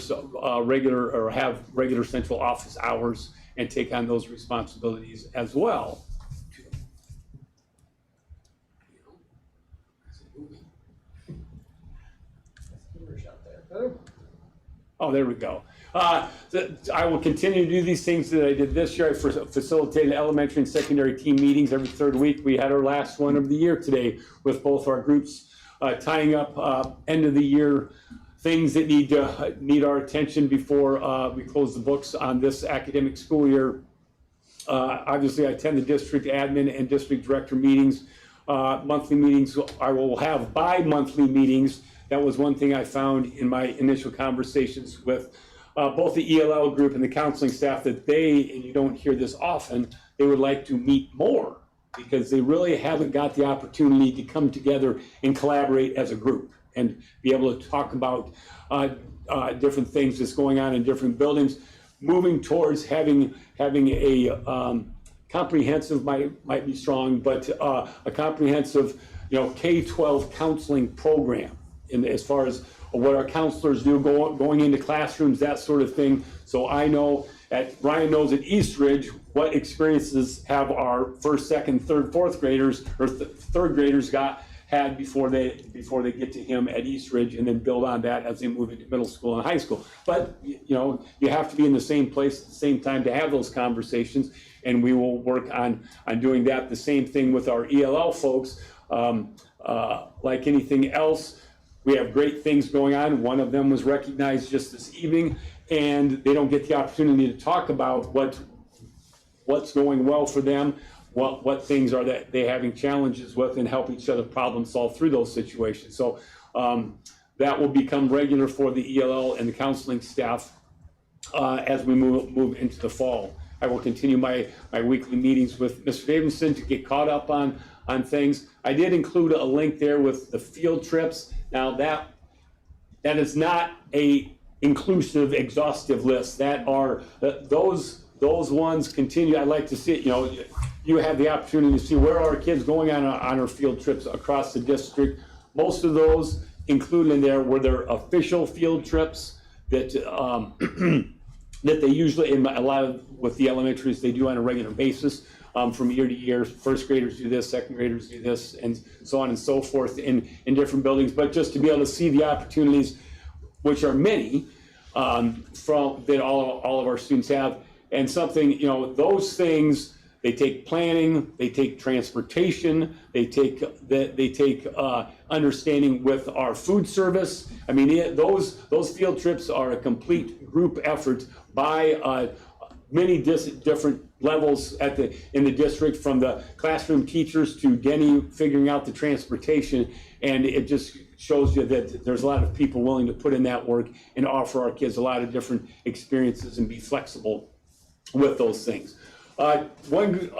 have regular central office hours and take on those responsibilities as well. Oh, there we go. I will continue to do these things that I did this year. I facilitated elementary and secondary team meetings every third week. We had our last one of the year today with both our groups tying up end of the year things that need our attention before we close the books on this academic school year. Obviously, I attend the district admin and district director meetings, monthly meetings. I will have bi-monthly meetings. That was one thing I found in my initial conversations with both the ELL group and the counseling staff, that and you don't hear this often, they would like to meet more because they really haven't got the opportunity to come together and collaborate as a group and be able to talk about different things that's going on in different buildings, moving towards having a comprehensive, might be strong, but a comprehensive K-12 counseling program as far as what our counselors do going into classrooms, that sort of thing. So I know Ryan knows at Eastridge what experiences have our first, second, third, fourth graders or third graders had before they get to him at Eastridge, and then build on that as they move into middle school and high school. But you have to be in the same place at the same time to have those conversations, and we will work on doing that. The same thing with our ELL folks. Like anything else, we have great things going on. One of them was recognized just this evening, and they don't get the opportunity to talk about what's going well for them, what things are that they're having challenges with, and help each other problem solve through those situations. So that will become regular for the ELL and the counseling staff as we move into the fall. I will continue my weekly meetings with Mr. Davidson to get caught up on things. I did include a link there with the field trips. Now that is not a inclusive, exhaustive list. That are those ones continue. I'd like to see it. You have the opportunity to see where our kids going on our field trips across the district. Most of those included in there were their official field trips that that they usually, in a lot of with the elementaries, they do on a regular basis. From year to year, first graders do this, second graders do this, and so on and so forth in different buildings. But just to be able to see the opportunities, which are many, from that all of our students have, and something, those things, they take planning, they take transportation, they take understanding with our food service. I mean, those field trips are a complete group effort by many different levels in the district, from the classroom teachers to Denny figuring out the transportation, and it just shows you that there's a lot of people willing to put in that work and offer our kids a lot of different experiences and be flexible with those things. One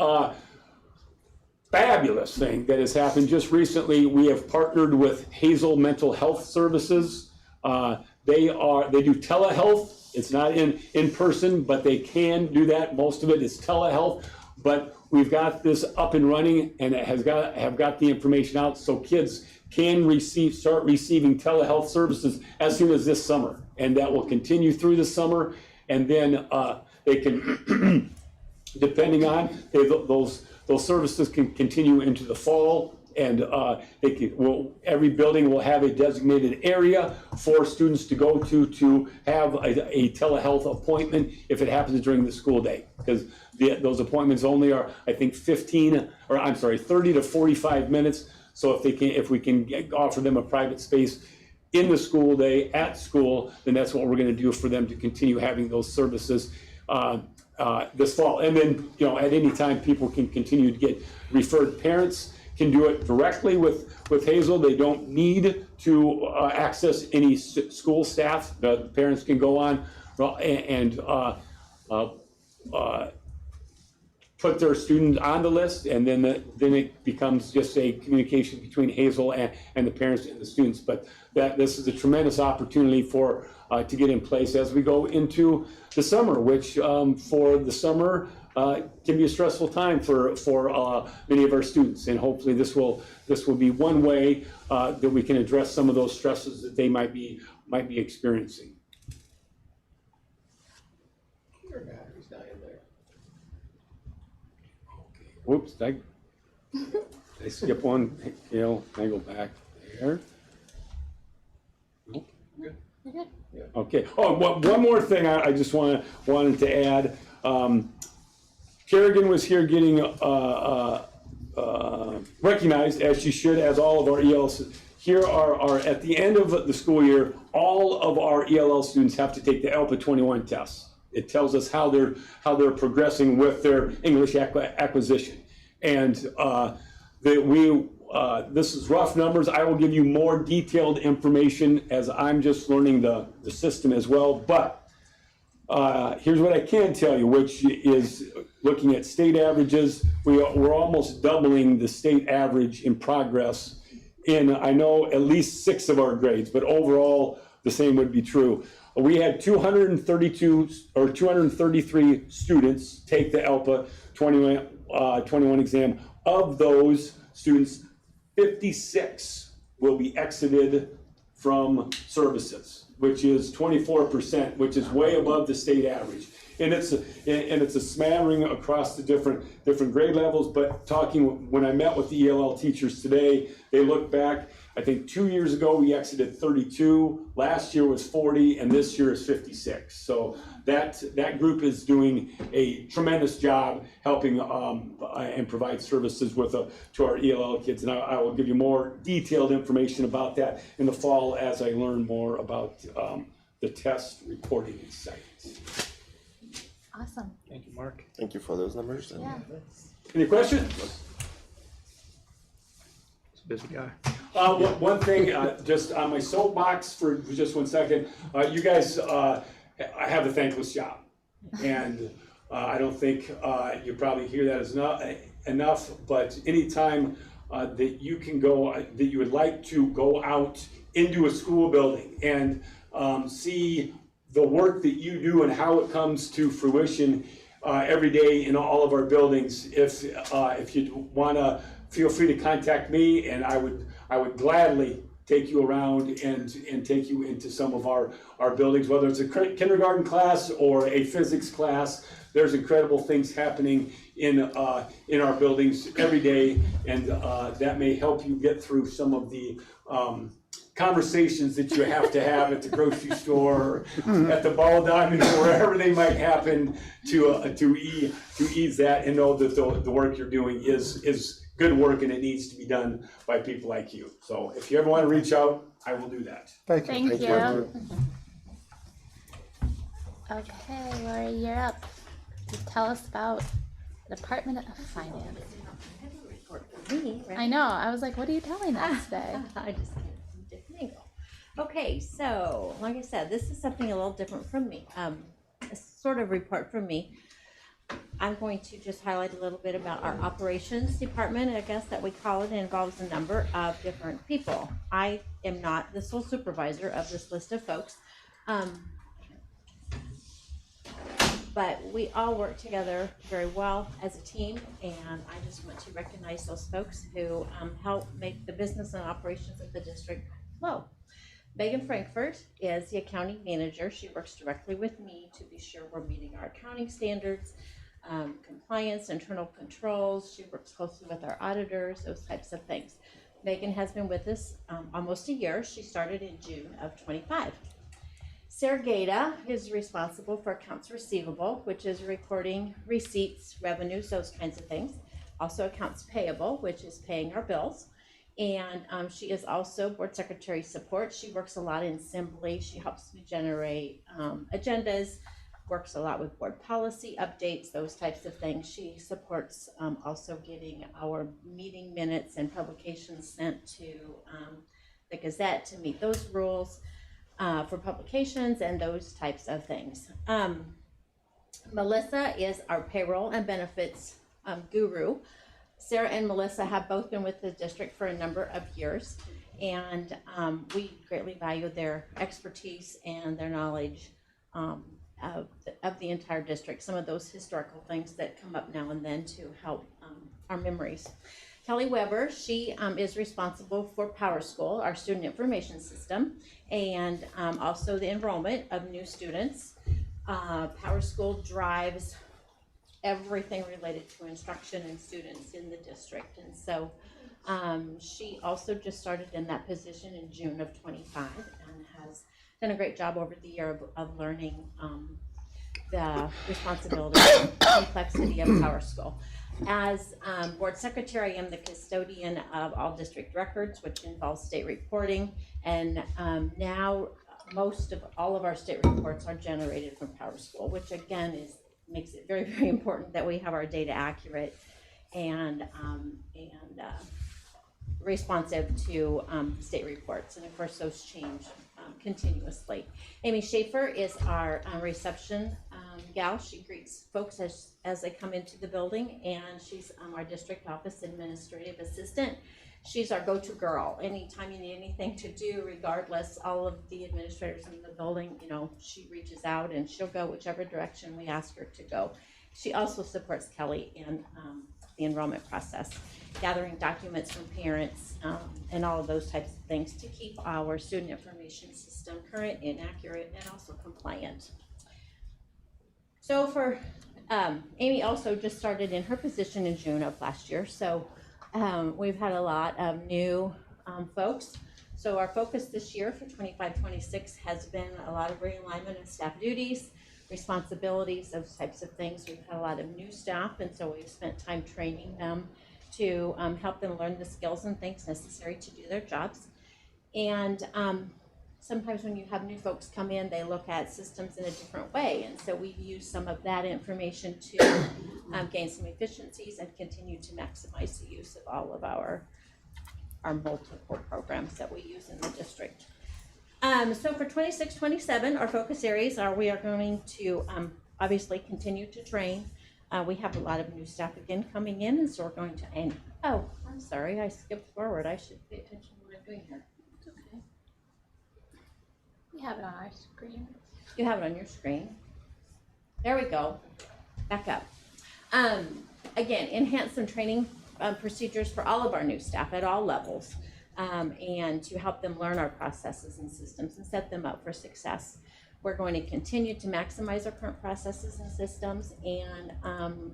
fabulous thing that has happened just recently, we have partnered with Hazel Mental Health Services. They do telehealth. It's not in person, but they can do that. Most of it is telehealth, but we've got this up and running, and it have got the information out so kids can start receiving telehealth services as soon as this summer, and that will continue through the summer, and then they can, depending on those services, can continue into the fall every building will have a designated area for students to go to have a telehealth appointment if it happens during the school day. Because those appointments only are, I think, 30 to 45 minutes. So if we can offer them a private space in the school day at school, then that's what we're going to do for them to continue having those services this fall. And then, at any time, people can continue to get referred. Parents can do it directly with Hazel. They don't need to access any school staff. The parents can go on and put their student on the list, and then it becomes just a communication between Hazel and the parents and the students. But this is a tremendous opportunity to get in place as we go into the summer, which for the summer can be a stressful time for many of our students. And hopefully this will be one way that we can address some of those stresses that they might be experiencing. Your battery's dying there. Whoops, did I skip one? Can I go back there? Nope. You're good. Okay. Oh, one more thing I just wanted to add. Kerrigan was here getting recognized, as she should, as all of our ELLs. Here are at the end of the school year, all of our ELL students have to take the ELPA 21 tests. It tells us how they're progressing with their English acquisition. And this is rough numbers. I will give you more detailed information as I'm just learning the system as well. But here's what I can tell you, which is looking at state averages. We're almost doubling the state average in progress in, I know, at least 6 of our grades, but overall the same would be true. We had 233 students take the ELPA 21 exam. Of those students, 56 will be exited from services, which is 24%, which is way above the state average. And it's a smattering across the different grade levels. But when I met with the ELL teachers today, they look back. I think 2 years ago we exited 32. Last year was 40, and this year is 56. So that group is doing a tremendous job helping and provide services to our ELL kids. And I will give you more detailed information about that in the fall as I learn more about the test reporting and science. Awesome. Thank you, Mark. Thank you for those numbers. Yeah. Any questions? Busy guy. One thing, just on my soapbox for just 1 second, you guys have a thankless job. And I don't think you probably hear that as enough, but anytime that you can go, that you would like to go out into a school building and see the work that you do and how it comes to fruition every day in all of our buildings. If you want to, feel free to contact me, and I would gladly take you around and take you into some of our buildings, whether it's a kindergarten class or a physics class. There's incredible things happening in our buildings every day, and that may help you get through some of the conversations that you have to have at the grocery store, or at the ball diamond, or wherever they might happen, to ease that and know that the work you're doing is good work and it needs to be done by people like you. So if you ever want to reach out, I will do that. Thank you. Thank you. Okay, Lori, you're up. Tell us about Department of Finance. Me, right? I know, I was like, what are you telling us today? I just came from a different angle. Okay, so like I said, this is something a little different from me. A sort of report from me. I'm going to just highlight a little bit about our operations department, I guess that we call it. It involves a number of different people. I am not the sole supervisor of this list of folks. But we all work together very well as a team, and I just want to recognize those folks who help make the business and operations of the district flow. Megan Frankfurt is the accounting manager. She works directly with me to be sure we're meeting our accounting standards. compliance, internal controls. She works closely with our auditors, those types of things. Megan has been with us almost a year. She started in June of 25. Sarah Gata is responsible for accounts receivable, which is recording receipts, revenues, those kinds of things. Also accounts payable, which is paying our bills. And she is also board secretary support. She works a lot in assembly. She helps me generate agendas, works a lot with board policy updates, those types of things. She supports also getting our meeting minutes and publications sent to the Gazette to meet those rules for publications and those types of things. Melissa is our payroll and benefits guru. Sarah and Melissa have both been with the district for a number of years, and we greatly value their expertise and their knowledge of the entire district, some of those historical things that come up now and then to help our memories. Kelly Weber, she is responsible for Power School, our student information system, and also the enrollment of new students. Power School drives everything related to instruction and students in the district, and so she also just started in that position in June of 25 and has done a great job over the year of learning the responsibility and complexity of Power School. As board secretary, I am the custodian of all district records, which involves state reporting, and now most of all of our state reports are generated from Power School, which again makes it very, very important that we have our data accurate and responsive to state reports, and of course those change continuously. Amy Schaefer is our reception gal. She greets folks as they come into the building, and she's our district office administrative assistant. She's our go-to girl. Anytime you need anything to do, regardless, all of the administrators in the building, you know, she reaches out and she'll go whichever direction we ask her to go. She also supports Kelly in the enrollment process, gathering documents from parents and all of those types of things to keep our student information system current and accurate and also compliant. So for Amy also just started in her position in June of last year. So we've had a lot of new folks. So our focus this year for 25-26 has been a lot of realignment of staff duties, responsibilities, those types of things. We've had a lot of new staff, and so we've spent time training them to help them learn the skills and things necessary to do their jobs. And sometimes when you have new folks come in, they look at systems in a different way, and so we've used some of that information to gain some efficiencies and continue to maximize the use of all of our multiple programs that we use in the district. So for 26-27, our focus areas are we are going to obviously continue to train. We have a lot of new staff again coming in, and so we're going to end. Oh, I'm sorry, I skipped forward. I should pay attention to what I'm doing here. It's okay. We have it on our screen. You have it on your screen. There we go. Back up. Again, enhance some training procedures for all of our new staff at all levels, and to help them learn our processes and systems and set them up for success. We're going to continue to maximize our current processes and systems and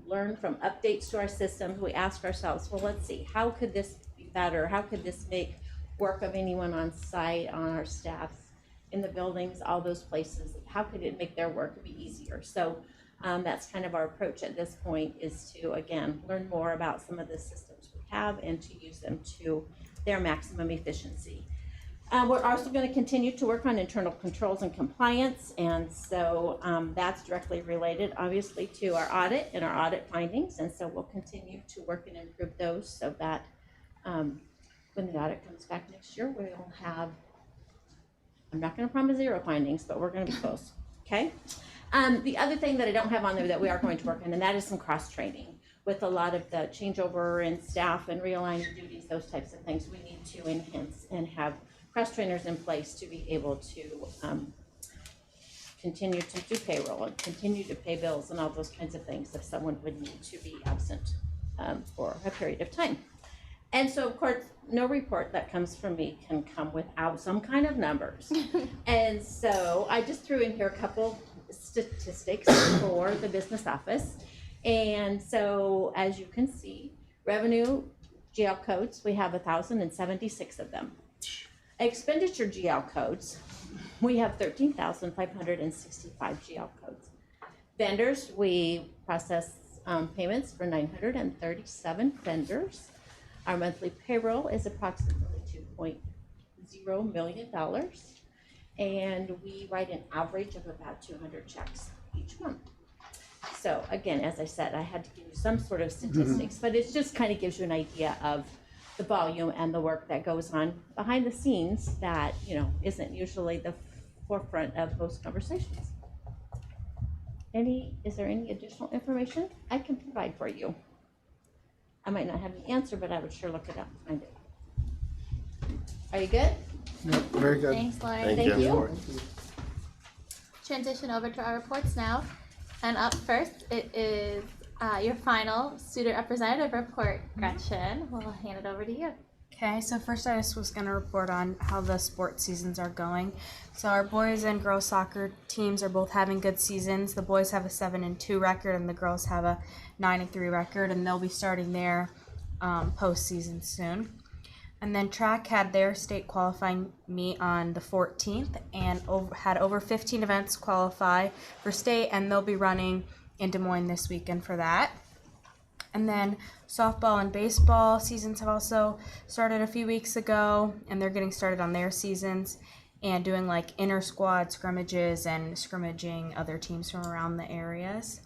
learn from updates to our systems. We ask ourselves, well, let's see, how could this be better? How could this make work of anyone on site, on our staff, in the buildings, all those places? How could it make their work be easier? So that's kind of our approach at this point, is to, again, learn more about some of the systems we have and to use them to their maximum efficiency. We're also going to continue to work on internal controls and compliance, and so that's directly related, obviously, to our audit and our audit findings, and so we'll continue to work and improve those so that when the audit comes back next year, we'll have, I'm not going to promise 0 findings, but we're going to be close, okay? The other thing that I don't have on there that we are going to work on, and that is some cross-training. With a lot of the changeover in staff and realigning duties, those types of things, we need to enhance and have cross-trainers in place to be able to continue to do payroll and continue to pay bills and all those kinds of things if someone would need to be absent for a period of time. And so, of course, no report that comes from me can come without some kind of numbers. And so I just threw in here a couple statistics for the business office. And so, as you can see, revenue GL codes, we have 1,076 of them. Expenditure GL codes, we have 13,565 GL codes. Vendors, we process payments for 937 vendors. Our monthly payroll is approximately $2.0 million. And we write an average of about 200 checks each month. So again, as I said, I had to give you some sort of statistics, but it just kind of gives you an idea of the volume and the work that goes on behind the scenes that, isn't usually the forefront of most conversations. Is there any additional information I can provide for you? I might not have the answer, but I would sure look it up and find it. Are you good? Yep, very good. Thanks, Lori. Thank you. Transition over to our reports now. And up first, it is your final student representative report, Gretchen. We'll hand it over to you. Okay, so first I just was going to report on how the sports seasons are going. So our boys and girls soccer teams are both having good seasons. The boys have a 7-2 record and the girls have a 9-3 record, and they'll be starting their postseason soon. And then track had their state qualifying meet on the 14th and had over 15 events qualify for state, and they'll be running in Des Moines this weekend for that. And then softball and baseball seasons have also started a few weeks ago, and they're getting started on their seasons and doing like inter-squad scrimmages and scrimmaging other teams from around the areas.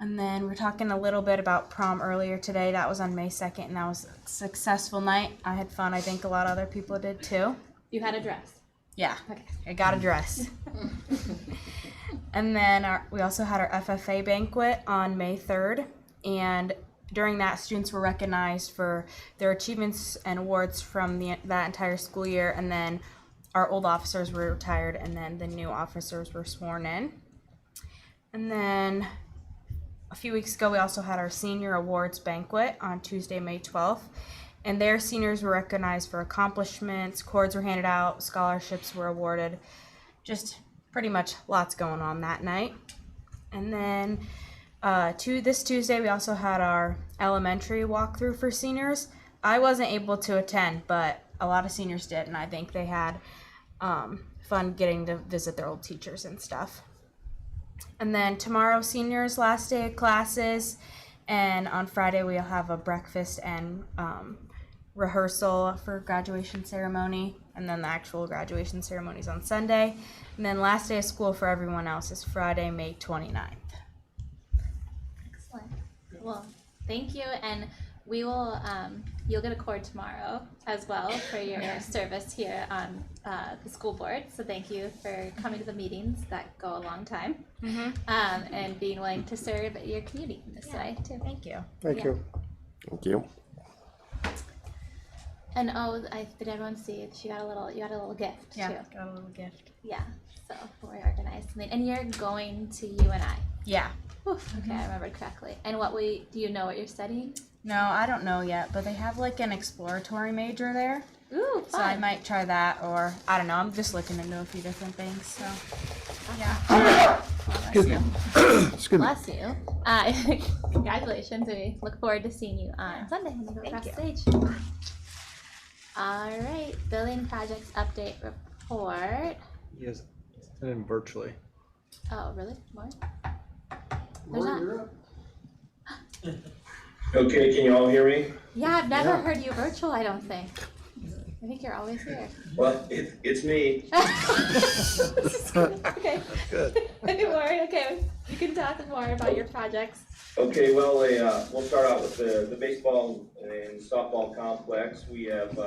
And then we're talking a little bit about prom earlier today. That was on May 2nd, and that was a successful night. I had fun. I think a lot of other people did too. You had a dress. Yeah, okay. I got a dress. And then we also had our FFA banquet on May 3rd. And during that, students were recognized for their achievements and awards from that entire school year. And then our old officers were retired, and then the new officers were sworn in. And then a few weeks ago, we also had our senior awards banquet on Tuesday, May 12th. And their seniors were recognized for accomplishments, cords were handed out, scholarships were awarded. Just pretty much lots going on that night. And then this Tuesday, we also had our elementary walkthrough for seniors. I wasn't able to attend, but a lot of seniors did, and I think they had fun getting to visit their old teachers and stuff. And then tomorrow, seniors' last day of classes, and on Friday we'll have a breakfast and rehearsal for graduation ceremony, and then the actual graduation ceremony is on Sunday. And then last day of school for everyone else is Friday, May 29th. Excellent. Well, thank you, and we will. You'll get a cord tomorrow as well for your service here on the school board. So thank you for coming to the meetings that go a long time, and being willing to serve your community in this way too. Thank you. Thank you. Thank you. And did everyone see? You got a little gift Yeah, too. got a little gift. Yeah. So we organized something, and you're going to UNI. Yeah. Oof, okay, I remembered correctly. And do you know what you're studying? No, I don't know yet, but they have like an exploratory major there. Ooh, fun. So I might try that, or I don't know. I'm just looking into a few different things. So yeah. Excuse me. Excuse me. Bless you. Congratulations. We look forward to seeing you on Sunday when you go across the stage. All right, building projects update report. Yes, and then virtually. Oh, really? More? There's not. Okay, can you all hear me? Yeah, I've never heard you virtual, I don't think. I think you're always here. Well, it's me. Okay. Good. Don't worry. Okay, you can talk more about your projects. Okay, well, we'll start out with the baseball and softball complex. We have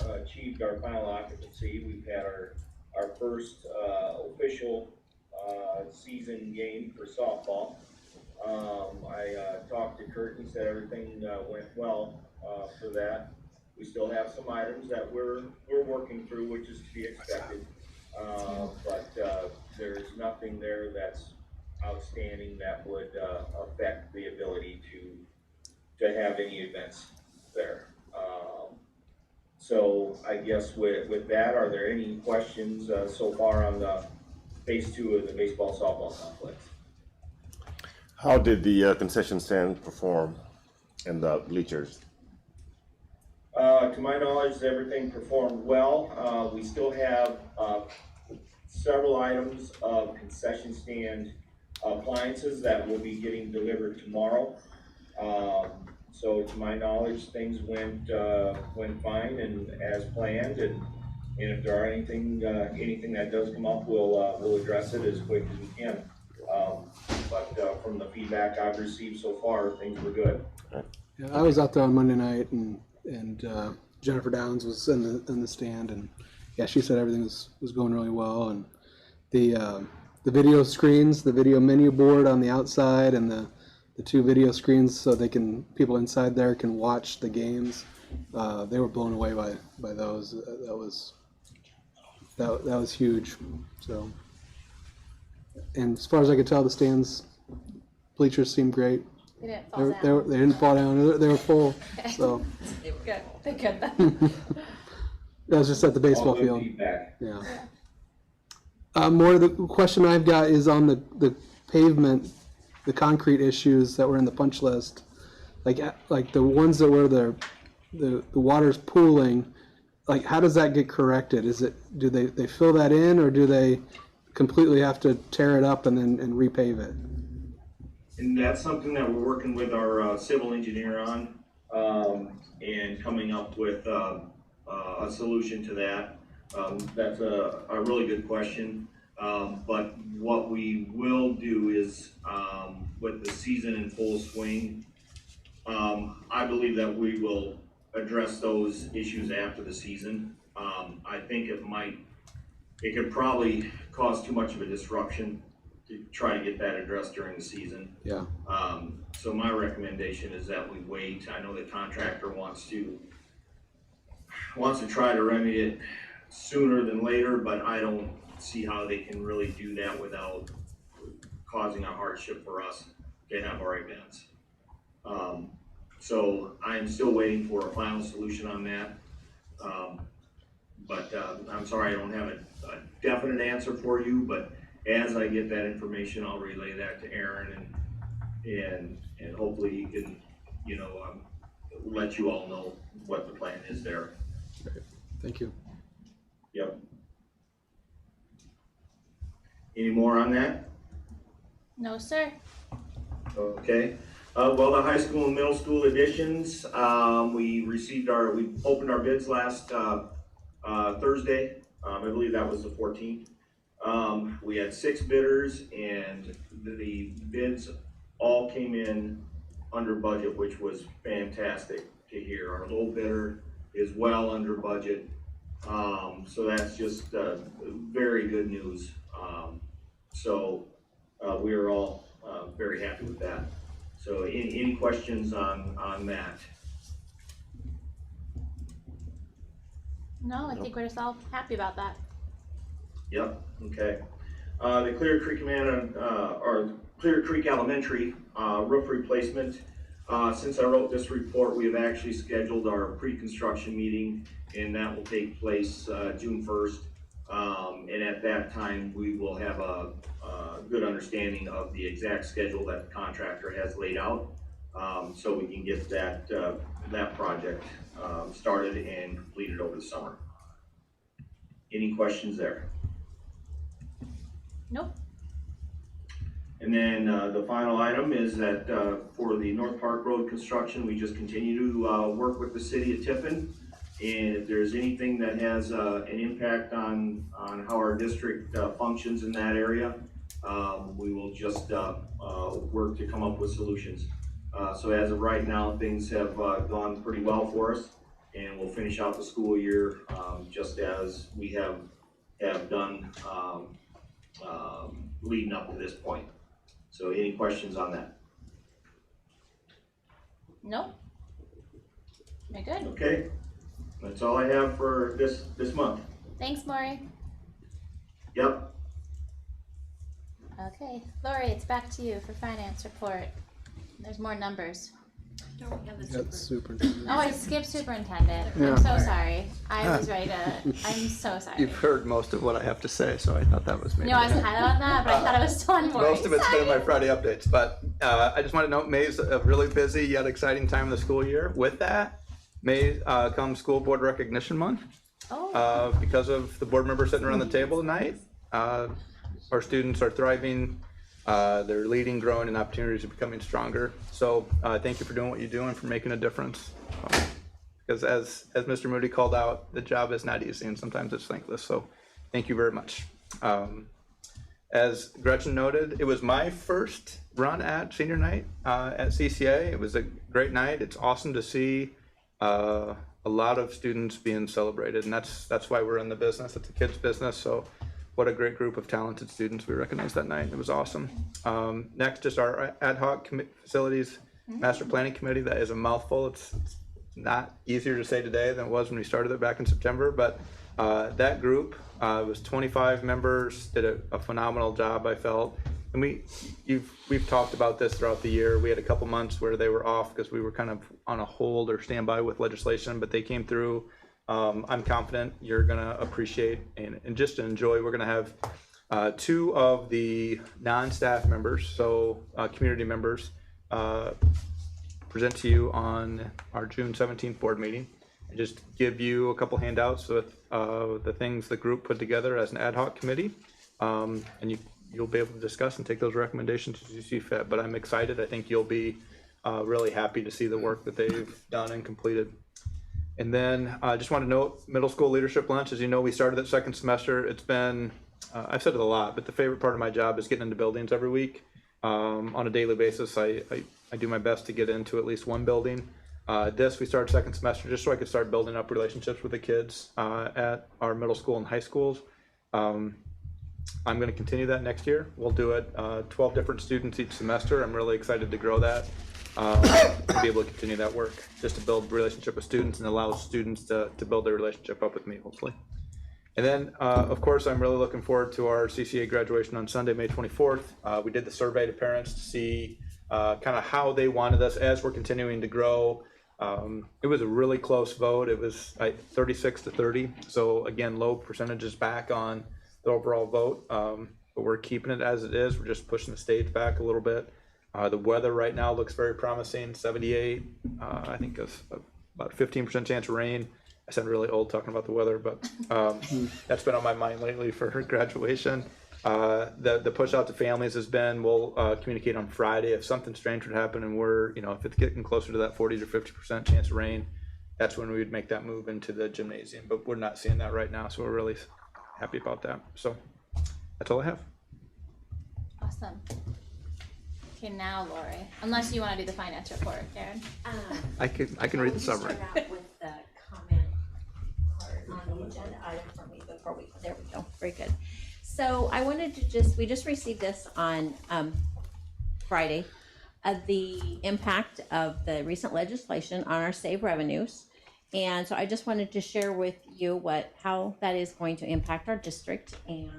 achieved our final occupancy. We've had our first official season game for softball. I talked to Kurt and said everything went well for that. We still have some items that we're working through, which is to be expected. But there's nothing there that's outstanding that would affect the ability to have any events there. So I guess with that, are there any questions so far on the phase 2 of the baseball softball complex? How did the concession stand perform in the bleachers? To my knowledge, everything performed well. We still have several items of concession stand appliances that will be getting delivered tomorrow. So to my knowledge, things went fine and as planned. And if there are anything that does come up, we'll address it as quick as we can. But from the feedback I've received so far, things were good. Yeah, I was out there on Monday night, and Jennifer Downs was in the stand, and yeah, she said everything was going really well, and the video screens, the video menu board on the outside, and the two video screens so people inside there can watch the games. They were blown away by those. That was huge. So, and as far as I could tell, the bleachers seemed great. They didn't fall down. They didn't fall down. They were full. Okay. So They were good. They good then. that was just at the baseball All good field. feedback. Yeah. More of the question I've got is on the pavement, the concrete issues that were in the punch list, like the ones that were the water's pooling. Like, how does that get corrected? Do they fill that in, or do they completely have to tear it up and repave it? And that's something that we're working with our civil engineer on, and coming up with a solution to that. That's a really good question. But what we will do is, with the season in full swing, I believe that we will address those issues after the season. I think it could probably cause too much of a disruption to try to get that addressed during the season. Yeah. So my recommendation is that we wait. I know the contractor wants to try to remedy it sooner than later, but I don't see how they can really do that without causing a hardship for us to have our events. So I'm still waiting for a final solution on that. But I'm sorry I don't have a definite answer for you, but as I get that information, I'll relay that to Aaron, and hopefully he can, let you all know what the plan is there. Thank you. Yep. Any more on that? No, sir. Okay. Well, the high school and middle school additions, we opened our bids last Thursday. I believe that was the 14th. We had 6 bidders, and the bids all came in under budget, which was fantastic to hear. Our low bidder is well under budget. So that's just very good news. So we are all very happy with that. So any questions on that? No, I think we're just all happy about that. Yep, okay. The Clear Creek or Clear Creek Elementary roof replacement. Since I wrote this report, we have actually scheduled our pre-construction meeting, and that will take place June 1st. And at that time, we will have a good understanding of the exact schedule that the contractor has laid out, so we can get that project started and completed over the summer. Any questions there? Nope. And then the final item is that for the North Park Road construction, we just continue to work with the city of Tiffin. And if there's anything that has an impact on how our district functions in that area, we will just work to come up with solutions. So as of right now, things have gone pretty well for us, and we'll finish out the school year just as we have done leading up to this point. So any questions on that? Nope. You're good. Okay, that's all I have for this month. Thanks, Maury. Yep. Okay, Lori, it's back to you for finance report. There's more numbers. Got superintendent. Oh, I skipped superintendent. Yeah. I'm so sorry. I was ready to, I'm so sorry. You've heard most of what I have to say, so I thought that was maybe. No, I was kind of on that, but I thought I was still on more. Most of it's been in my Friday updates, but I just want to note May's a really busy yet exciting time of the school year. With that, May comes School Board Recognition Month. Oh. Because of the board members sitting around the table tonight, our students are thriving. They're leading, growing, and opportunities are becoming stronger. So thank you for doing what you do and for making a difference. Because as Mr. Moody called out, the job is not easy and sometimes it's thankless. So thank you very much. As Gretchen noted, it was my first run at senior night at CCA. It was a great night. It's awesome to see a lot of students being celebrated, and that's why we're in the business. It's a kid's business. So what a great group of talented students we recognized that night. It was awesome. Next is our ad hoc facilities master planning committee. That is a mouthful. It's not easier to say today than it was when we started it back in September, but that group was 25 members, did a phenomenal job, I felt. And we've talked about this throughout the year. We had a couple months where they were off because we were kind of on a hold or standby with legislation, but they came through. I'm confident you're gonna appreciate and just enjoy. We're gonna have 2 of the non-staff members, so community members, present to you on our June 17th board meeting. And just give you a couple handouts with the things the group put together as an ad hoc committee, and you'll be able to discuss and take those recommendations as you see fit. But I'm excited. I think you'll be really happy to see the work that they've done and completed. And then I just want to note middle school leadership lunch. As you know, we started that second semester. It's been, I've said it a lot, but the favorite part of my job is getting into buildings every week. On a daily basis, I do my best to get into at least one building. We started second semester just so I could start building up relationships with the kids at our middle school and high schools. I'm going to continue that next year. We'll do it 12 different students each semester. I'm really excited to grow that. To be able to continue that work, just to build relationship with students and allow students to build their relationship up with me, hopefully. And then, of course, I'm really looking forward to our CCA graduation on Sunday, May 24th. We did the survey to parents to see kind of how they wanted us as we're continuing to grow. It was a really close vote. It was 36 to 30. So again, low percentages back on the overall vote, but we're keeping it as it is. We're just pushing the stage back a little bit. The weather right now looks very promising, 78, I think about 15% chance of rain. I sound really old talking about the weather, but that's been on my mind lately for graduation. The push out to families has been, we'll communicate on Friday if something strange would happen and we're, if it's getting closer to that 40 to 50% chance of rain, that's when we would make that move into the gymnasium. But we're not seeing that right now, so we're really happy about that. So that's all I have. Awesome. Okay, now Lori, unless you want to do the finance report, Karen. I can read the summary. Start out with the comment part on the agenda item for me before there we go, very good. So I wanted to we just received this on Friday, the impact of the recent legislation on our SAVE revenues. And so I just wanted to share with you how that is going to impact our district, and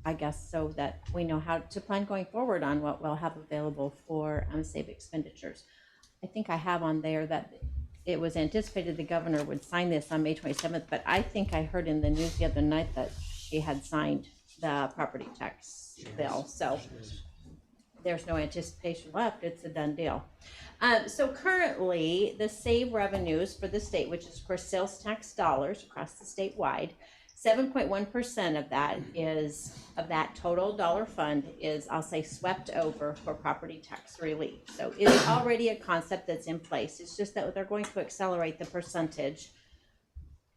I guess so that we know how to plan going forward on what we'll have available for SAVE expenditures. I think I have on there that it was anticipated the governor would sign this on May 27th, but I think I heard in the news the other night that she had signed the property tax bill. So there's no anticipation left. It's a done deal. So currently the SAVE revenues for the state, which is of course sales tax dollars across the statewide, 7.1% of that total dollar fund is, I'll say, swept over for property tax relief. So it's already a concept that's in place. It's just that they're going to accelerate the percentage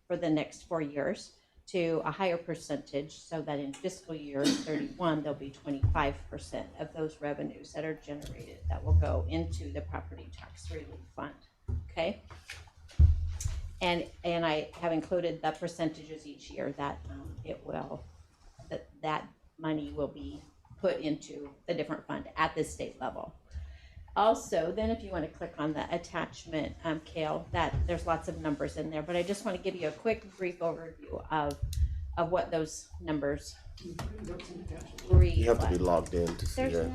for the next 4 years to a higher percentage, so that in fiscal year 31, there'll be 25% of those revenues that are generated that will go into the property tax relief fund, okay? And I have included the percentages each year that that money will be put into the different fund at the state level. Also, then if you want to click on the attachment, Kale, that there's lots of numbers in there, but I just want to give you a quick brief overview of what those numbers read. You have to be logged in to see There's it.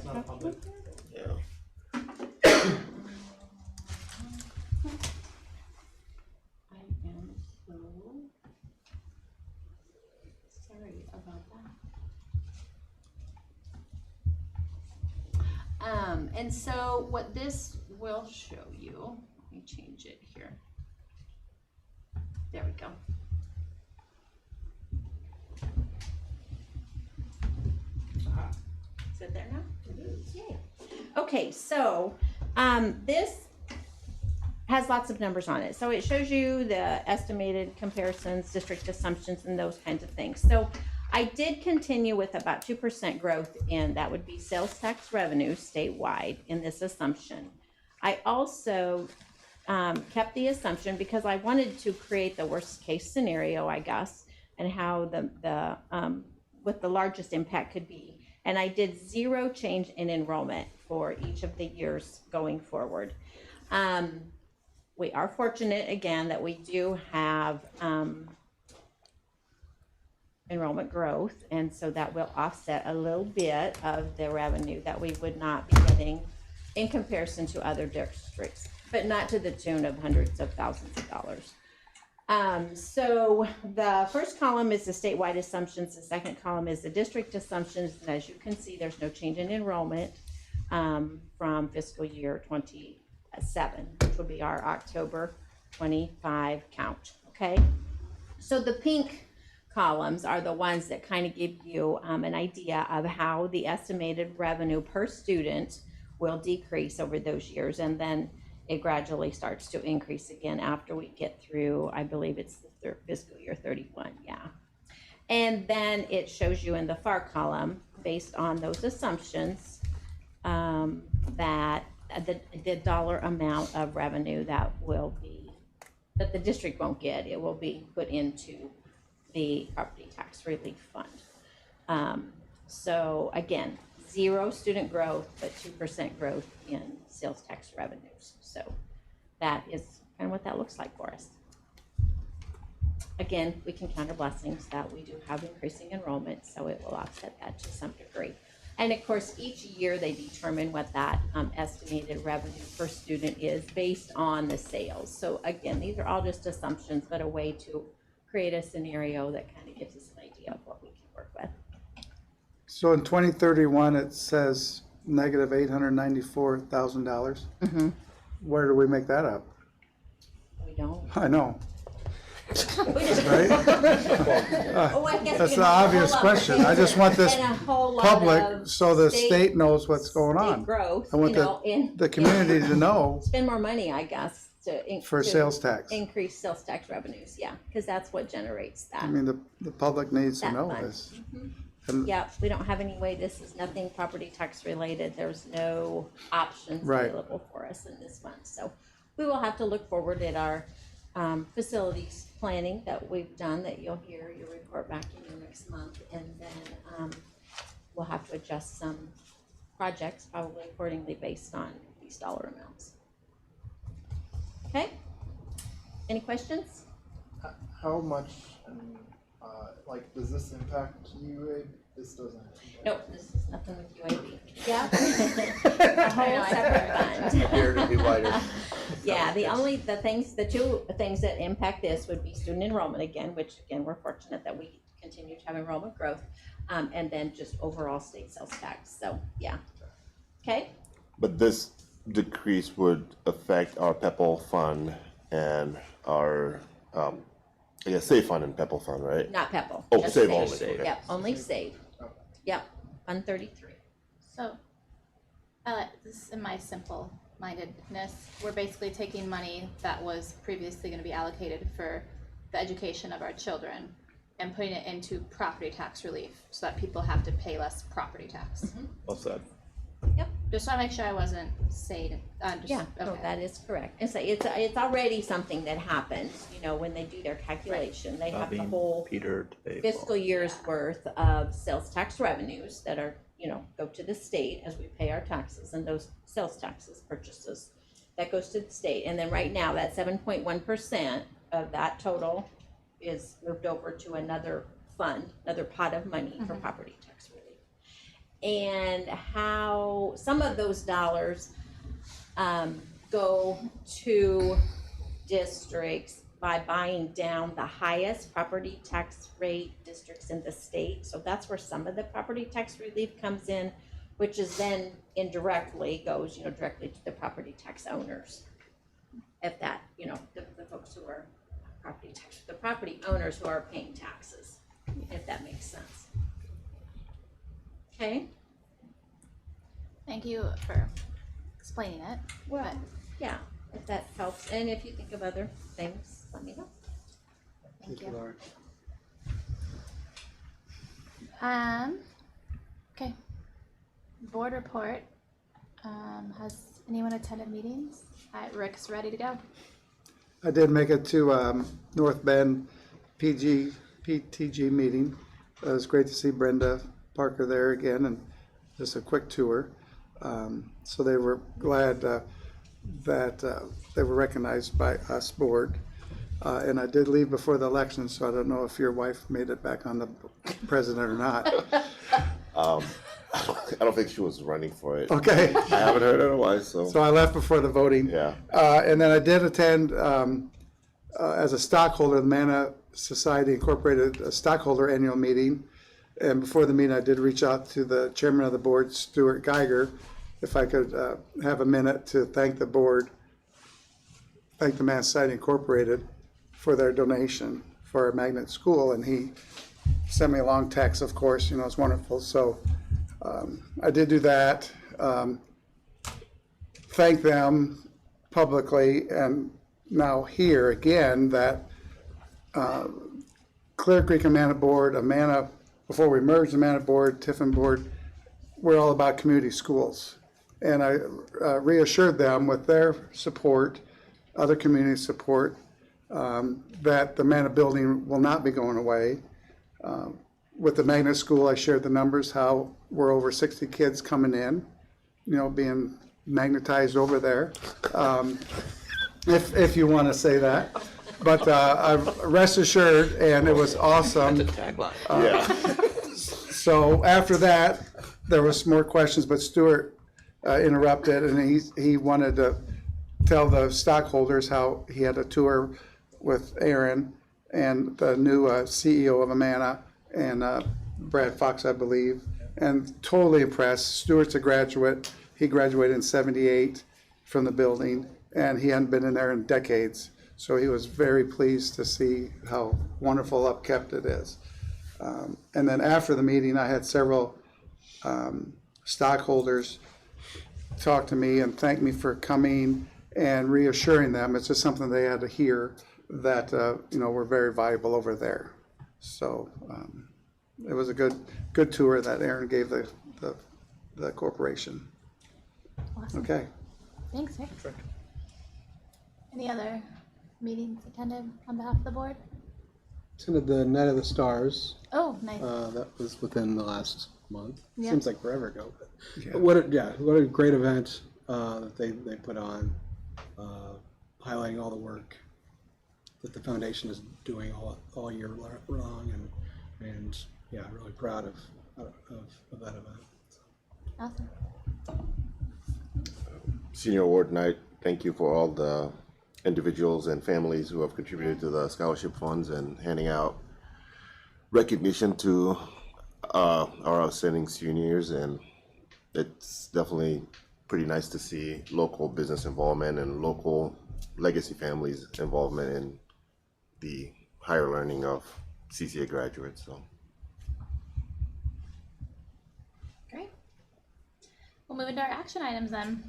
no, Yeah. And so what this will show you, let me change it here. There we go. Is it there now? It is. Yay. Okay, so this has lots of numbers on it. So it shows you the estimated comparisons, district assumptions, and those kinds of things. So I did continue with about 2% growth, and that would be sales tax revenue statewide in this assumption. I also kept the assumption because I wanted to create the worst case scenario, I guess, and how what the largest impact could be. And I did 0 change in enrollment for each of the years going forward. We are fortunate, again, that we do have enrollment growth, and so that will offset a little bit of the revenue that we would not be getting in comparison to other districts, but not to the tune of hundreds of thousands of dollars. So the first column is the statewide assumptions, the second column is the district assumptions, and as you can see, there's no change in enrollment from fiscal year 27, which will be our October 25 count, okay? So the pink columns are the ones that kind of give you an idea of how the estimated revenue per student will decrease over those years, and then it gradually starts to increase again after we get through, I believe it's the fiscal year 31, yeah. And then it shows you in the far column, based on those assumptions, that the dollar amount of revenue that the district won't get, it will be put into the property tax relief fund. So again, 0 student growth, but 2% growth in sales tax revenues. So that is kind of what that looks like for us. Again, we can count our blessings that we do have increasing enrollment, so it will offset that to some degree. And of course, each year they determine what that estimated revenue per student is based on the sales. So again, these are all just assumptions, but a way to create a scenario that kind of gives us an idea of what we can work with. So in 2031, it says negative $894,000. Mm-hmm. Where do we make that up? We don't. I know. Right? Oh, I guess that's the obvious question. I just want this public so the state knows what's going on. Growth, I want the community to know. Spend more money, I guess, for sales tax. Increase sales tax revenues, yeah, because that's what generates that. I mean, the public needs to know fund. this. Mm-hmm. Yeah, we don't have any way. This is nothing property tax related. There's no options available for us in this fund. So we will have to look forward at our facilities planning that we've done, that you'll hear your report back in the next month, and then we'll have to adjust some projects probably accordingly based on these dollar amounts. Okay, any questions? How much, like, does this impact UAB? This doesn't. Nope, this is nothing with UAB. Yeah. A whole separate fund. Appear to be wider. Yeah, the two things that impact this would be student enrollment again, which again, we're fortunate that we continue to have enrollment growth, and then just overall state sales tax. So yeah. Okay. But this decrease would affect our PEPAL fund and our, I guess, SAVE fund and PEPAL fund, right? Not PEPAL. Oh, just SAVE only. Okay. Yep, only SAVE. Yep, Fund 33. So, this is in my simple-mindedness. We're basically taking money that was previously going to be allocated for the education of our children and putting it into property tax relief so that people have to pay less property tax. Mm-hmm. Well said. Yep. Just want to make sure I wasn't saying. Yeah, no, that is correct. It's already something that happens. You know, when they do their calculation, they have the whole fiscal year's worth of sales tax revenues that are, you know, go to the state as we pay our taxes, and those sales taxes purchases that goes to the state. And then right now, that 7.1% of that total is moved over to another fund, another pot of money for property tax relief. And how some of those dollars go to districts by buying down the highest property tax rate districts in the state. So that's where some of the property tax relief comes in. which is then indirectly goes, directly to the property tax owners. If that, the folks who are the property owners who are paying taxes, if that makes sense. Okay? Thank you for explaining it. Well, yeah, if that helps. And if you think of other things, let me know. Thank you. Laura. Okay. Board report. Has anyone attended meetings? Rick's ready to go. I did make it to North Bend PTG meeting. It was great to see Brenda Parker there again, and just a quick tour. So they were glad that they were recognized by us board. And I did leave before the election, so I don't know if your wife made it back on the president or not. I don't think she was running for it. Okay. I haven't heard otherwise, so. So I left before the voting. Yeah. And then I did attend, as a stockholder, the Amana Society Incorporated stockholder annual meeting. And before the meeting, I did reach out to the chairman of the board, Stuart Geiger, if I could have a minute to thank the board, thank the Amana Society Incorporated for their donation for our magnet school. And he sent me a long text, of course, it's wonderful. So I did do that. Thank them publicly, and now here again that Clear Creek Amana Board, Amana, before we merged Amana Board, Tiffin Board, we're all about community schools. And I reassured them with their support, other community support, that the Amana building will not be going away. With the magnet school, I shared the numbers, how we're over 60 kids coming in, being magnetized over there, if you want to say that. But rest assured, and it was awesome. So after that, there was some more questions, but Stuart interrupted, and he wanted to tell the stockholders how he had a tour with Aaron and the new CEO of Amana, and Brad Fox, I believe, and totally impressed. Stuart's a graduate. He graduated in '78 from the building, and he hadn't been in there in decades. So he was very pleased to see how wonderful upkept it is. And then after the meeting, I had several stockholders talk to me and thank me for coming and reassuring them. It's just something they had to hear, that we're very valuable over there. So it was a good tour that Aaron gave the corporation. Awesome. Okay. Thanks, Rick. Any other meetings attended on behalf of the board? Attended the Night of the Stars. Oh, nice. That was within the last month. Yeah. Seems like forever ago, but Yeah. what a great event that they put on, highlighting all the work that the foundation is doing all year long, and yeah, really proud of that event. Awesome. Senior Award Night, thank you for all the individuals and families who have contributed to the scholarship funds and handing out recognition to our outstanding seniors. And it's definitely pretty nice to see local business involvement and local legacy families involvement in the higher learning of CCA graduates. So. Great. We'll move into our action items then.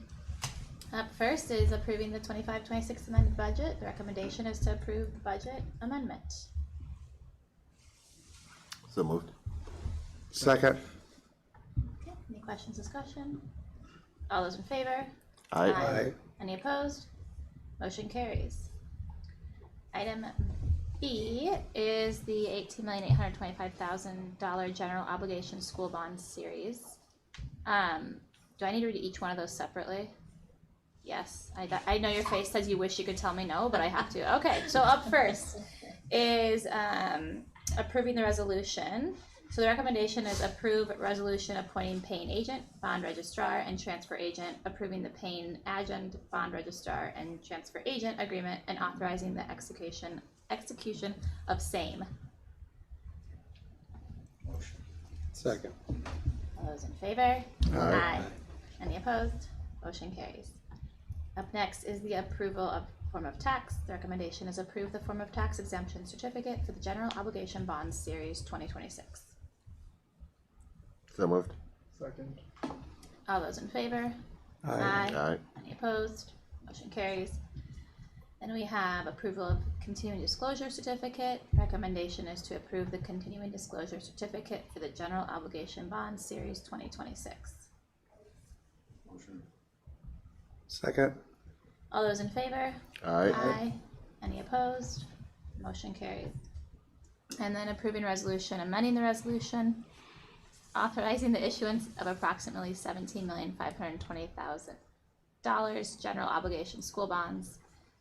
Up first is approving the 25-26 amended budget. The recommendation is to approve the budget amendment. So moved. Second. Okay. Any questions, discussion? All those in favor? Aye. Aye. Any opposed? Motion carries. Item B is the $18,825,000 general obligation school bond series. Do I need to read each one of those separately? Yes, I know your face says you wish you could tell me no, but I have to. Okay, so up first is approving the resolution. So the recommendation is approve resolution appointing paying agent, bond registrar, and transfer agent, approving the paying agent, bond registrar, and transfer agent agreement, and authorizing the execution of same. Second. All those those in favor? Aye. Any opposed? Motion carries. Up next is the approval of form of tax. The recommendation is approve the form of tax exemption certificate for the general obligation bonds series 2026. So moved. Second. All those in favor? Aye. Any opposed? Motion carries. Then we have approval of continuing disclosure certificate. Recommendation is to approve the continuing disclosure certificate for the general obligation bonds series 2026. Second. All those in favor? Aye. Any opposed? Motion carries. And then approving resolution, amending the resolution, authorizing the issuance of approximately $17,520,000 general obligation school bonds,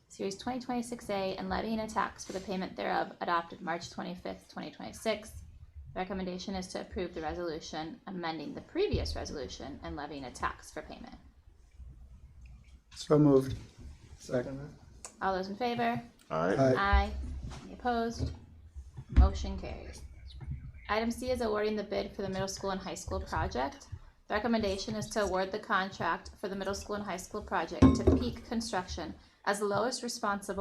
Series 2026A, and levying a tax for the payment thereof, adopted March 25th, 2026. The recommendation is to approve the resolution amending the previous resolution and levying a tax for payment. So moved. Second. All those in favor? Aye. Any opposed? Motion carries. Item C is awarding the bid for the middle school and high school project. The recommendation is to award the contract for the middle school and high school project to Peak Construction as the lowest responsive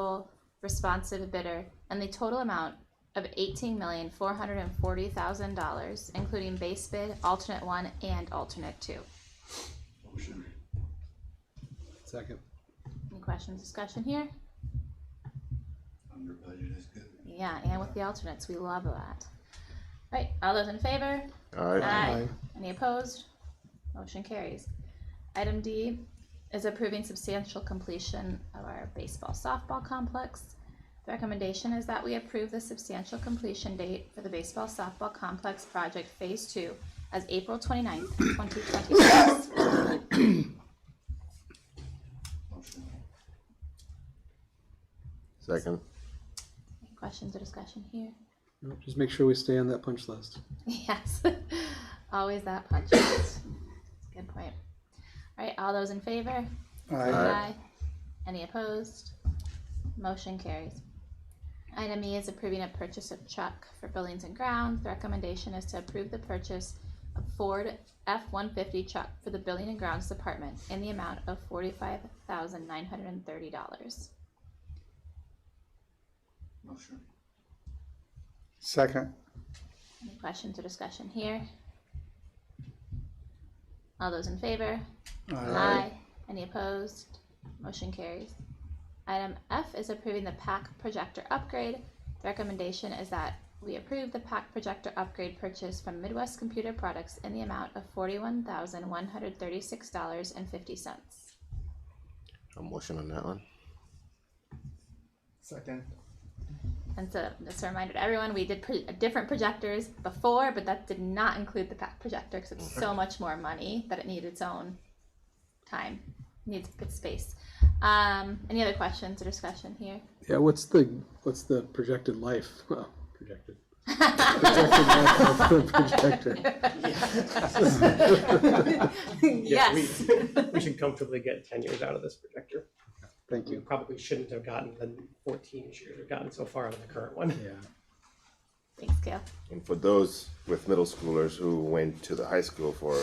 bidder, and the total amount of $18,440,000, including base bid, alternate 1, and alternate 2. Motion. Second. Any questions, discussion here? Under budget is good. Yeah, and with the alternates, we love that. Right, all those in favor? Aye. Any opposed? Motion carries. Item D is approving substantial completion of our baseball softball complex. The recommendation is that we approve the substantial completion date for the baseball softball complex project phase 2 as April 29th, 2026. Second. Any questions or discussion here? Nope, just make sure we stay on that punch list. Yes, always that punch list. Good point. All right, all those in favor? Aye. Any opposed? Motion carries. Item E is approving a purchase of truck for buildings and grounds. The recommendation is to approve the purchase of Ford F-150 truck for the building and grounds department in the amount of $45,930. Motion. Second. Any questions or discussion here? All those in favor? Aye. Any opposed? Motion carries. Item F is approving the PAC projector upgrade. The recommendation is that we approve the PAC projector upgrade purchase from Midwest Computer Products in the amount of $41,136.50. A motion on that one. Second. And so, just a reminder to everyone, we did different projectors before, but that did not include the PAC projector because it's so much more money that it needed its own time. It needs good space. Any other questions or discussion here? Yeah, what's the projected life? Well, projected. Projected life of the projector. Yeah, Yes. we should comfortably get 10 years out of this projector. Thank We you. probably shouldn't have gotten the 14 years we've gotten so far on the current one. Yeah. Thanks, Gail. And for those with middle schoolers who went to the high school for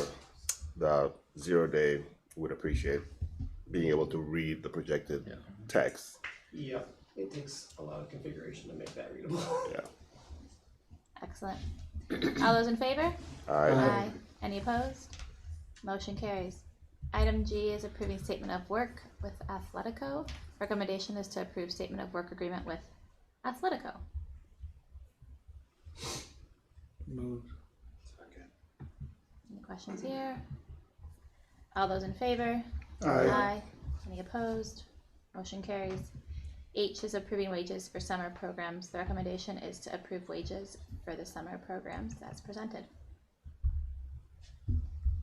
the 0 day, would appreciate being able to read the projected text. Yep, it takes a lot of configuration to make that readable. Yeah. Excellent. All those in favor? Aye. Any opposed? Motion carries. Item G is approving statement of work with Athletico. Recommendation is to approve statement of work agreement with Athletico. Moved. Any questions here? All those in favor? Aye. Any opposed? Motion carries. H is approving wages for summer programs. The recommendation is to approve wages for the summer programs as presented.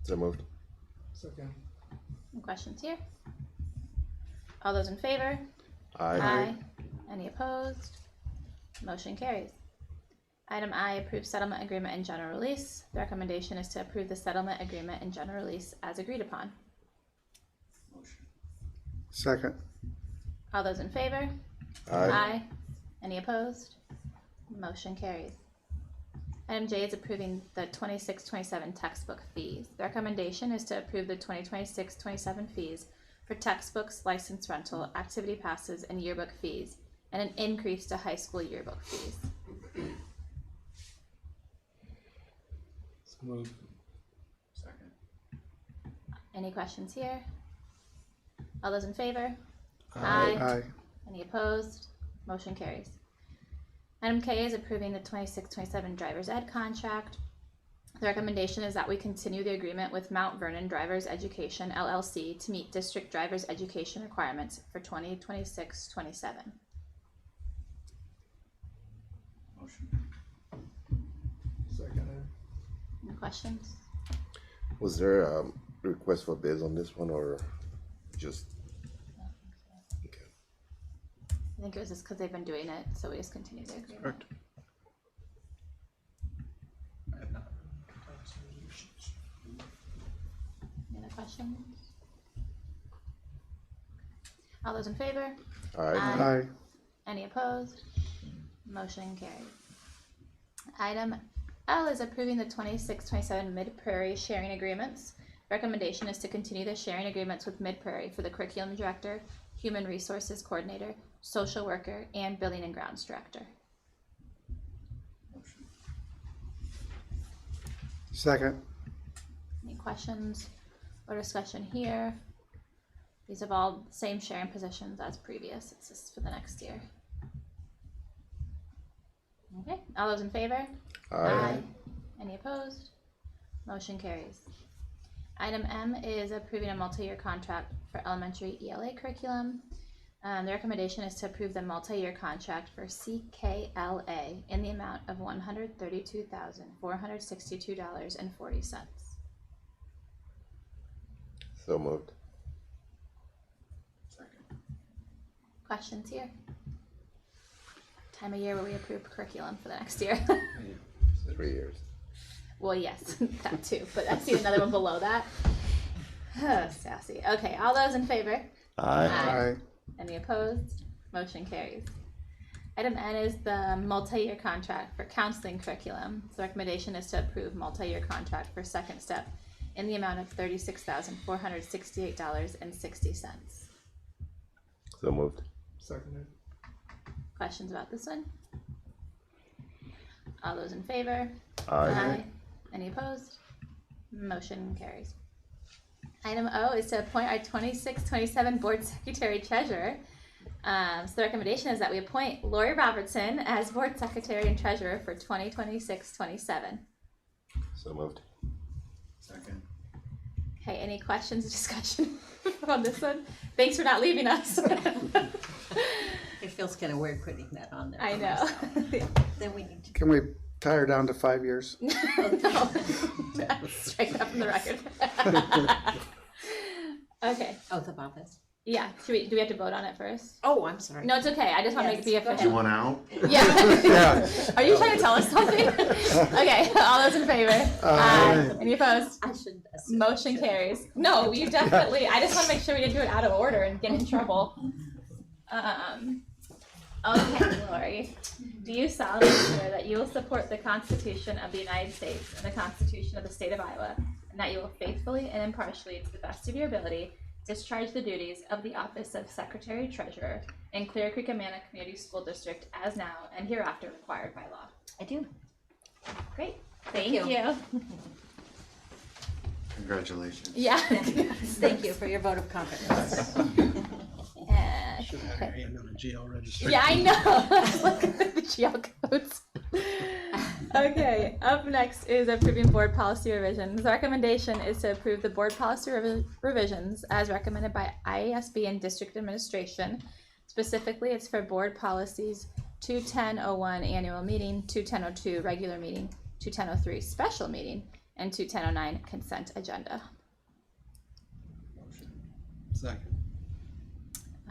So moved. Second. Any questions here? All those in favor? Aye. Any opposed? Motion carries. Item I, approve settlement agreement and general release. The recommendation is to approve the settlement agreement and general release as agreed upon. Second. All those in favor? Aye. Any opposed? Motion carries. Item J is approving the 26-27 textbook fees. The recommendation is to approve the 2026-27 fees for textbooks, license rental, activity passes, and yearbook fees, and an increase to high school yearbook fees. So moved. Second. Any questions here? All those in favor? Aye. Any opposed? Motion carries. Item K is approving the 26-27 driver's ed contract. The recommendation is that we continue the agreement with Mount Vernon Drivers Education LLC to meet district drivers education requirements for 2026-27. Motion. Seconded. Any questions? Was there a request for bids on this one or just? I think it was just because they've been doing it, so we just continue the agreement. Correct. I have not. Any other questions? All those in favor? Aye. Any opposed? Motion carries. Item L is approving the 26-27 Mid-Prairie sharing agreements. Recommendation is to continue the sharing agreements with Mid-Prairie for the curriculum director, human resources coordinator, social worker, and building and grounds director. Motion. Second. Any questions or discussion here? These have all the same sharing positions as previous. It's just for the next year. Okay, all those in favor? Aye. Any opposed? Motion carries. Item M is approving a multi-year contract for elementary ELA curriculum. The recommendation is to approve the multi-year contract for CKLA in the amount of $132,462.40. So moved. Second. Questions here? Time of year where we approve curriculum for the next year. 3 years. Well, yes, that too, but I see another one below that. Sassy. Okay, all those in favor? Aye. Any opposed? Motion carries. Item N is the multi-year contract for counseling curriculum. So the recommendation is to approve multi-year contract for second step in the amount of $36,468.60. So moved. Seconded. Questions about this one? All those in favor? Aye. Any opposed? Motion carries. Item O is to appoint our 26-27 board secretary treasurer. So the recommendation is that we appoint Lori Robertson as board secretary and treasurer for 2026-27. So moved. Second. Okay, any questions or discussion on this one? Thanks for not leaving us. It feels kind of weird putting that on there. I for know. myself. Then we need to. Can we tie her down to 5 years? Strike that from the record. Okay. Oath of office. Yeah. Do we have to vote on it first? Oh, I'm sorry. No, it's okay. I just want to make it be Yes, go official. You want out? Yeah. Yeah. Are you trying to tell us something? Okay. All those in favor? Aye. Any opposed? I should assume. Motion carries. No, you definitely. I just want to make sure we didn't do it out of order and get in trouble. Okay, Lori. Do you solemnly swear that you will support the Constitution of the United States and the Constitution of the State of Iowa, and that you will faithfully and impartially, to the best of your ability, discharge the duties of the office of Secretary Treasurer in Clear Creek Amana Community School District as now and hereafter required by law? I do. Great. Thank you. you. Congratulations. Yeah. Thank you for your vote of confidence. Should have had your hand on the GL register. Yeah, I know. Look at the GL codes. Okay, up next is approving board policy revisions. The recommendation is to approve the board policy revisions as recommended by IASB and district administration. Specifically, it's for board policies 21001 annual meeting, 21002 regular meeting, 21003 special meeting, and 21009 consent agenda. Motion. Second.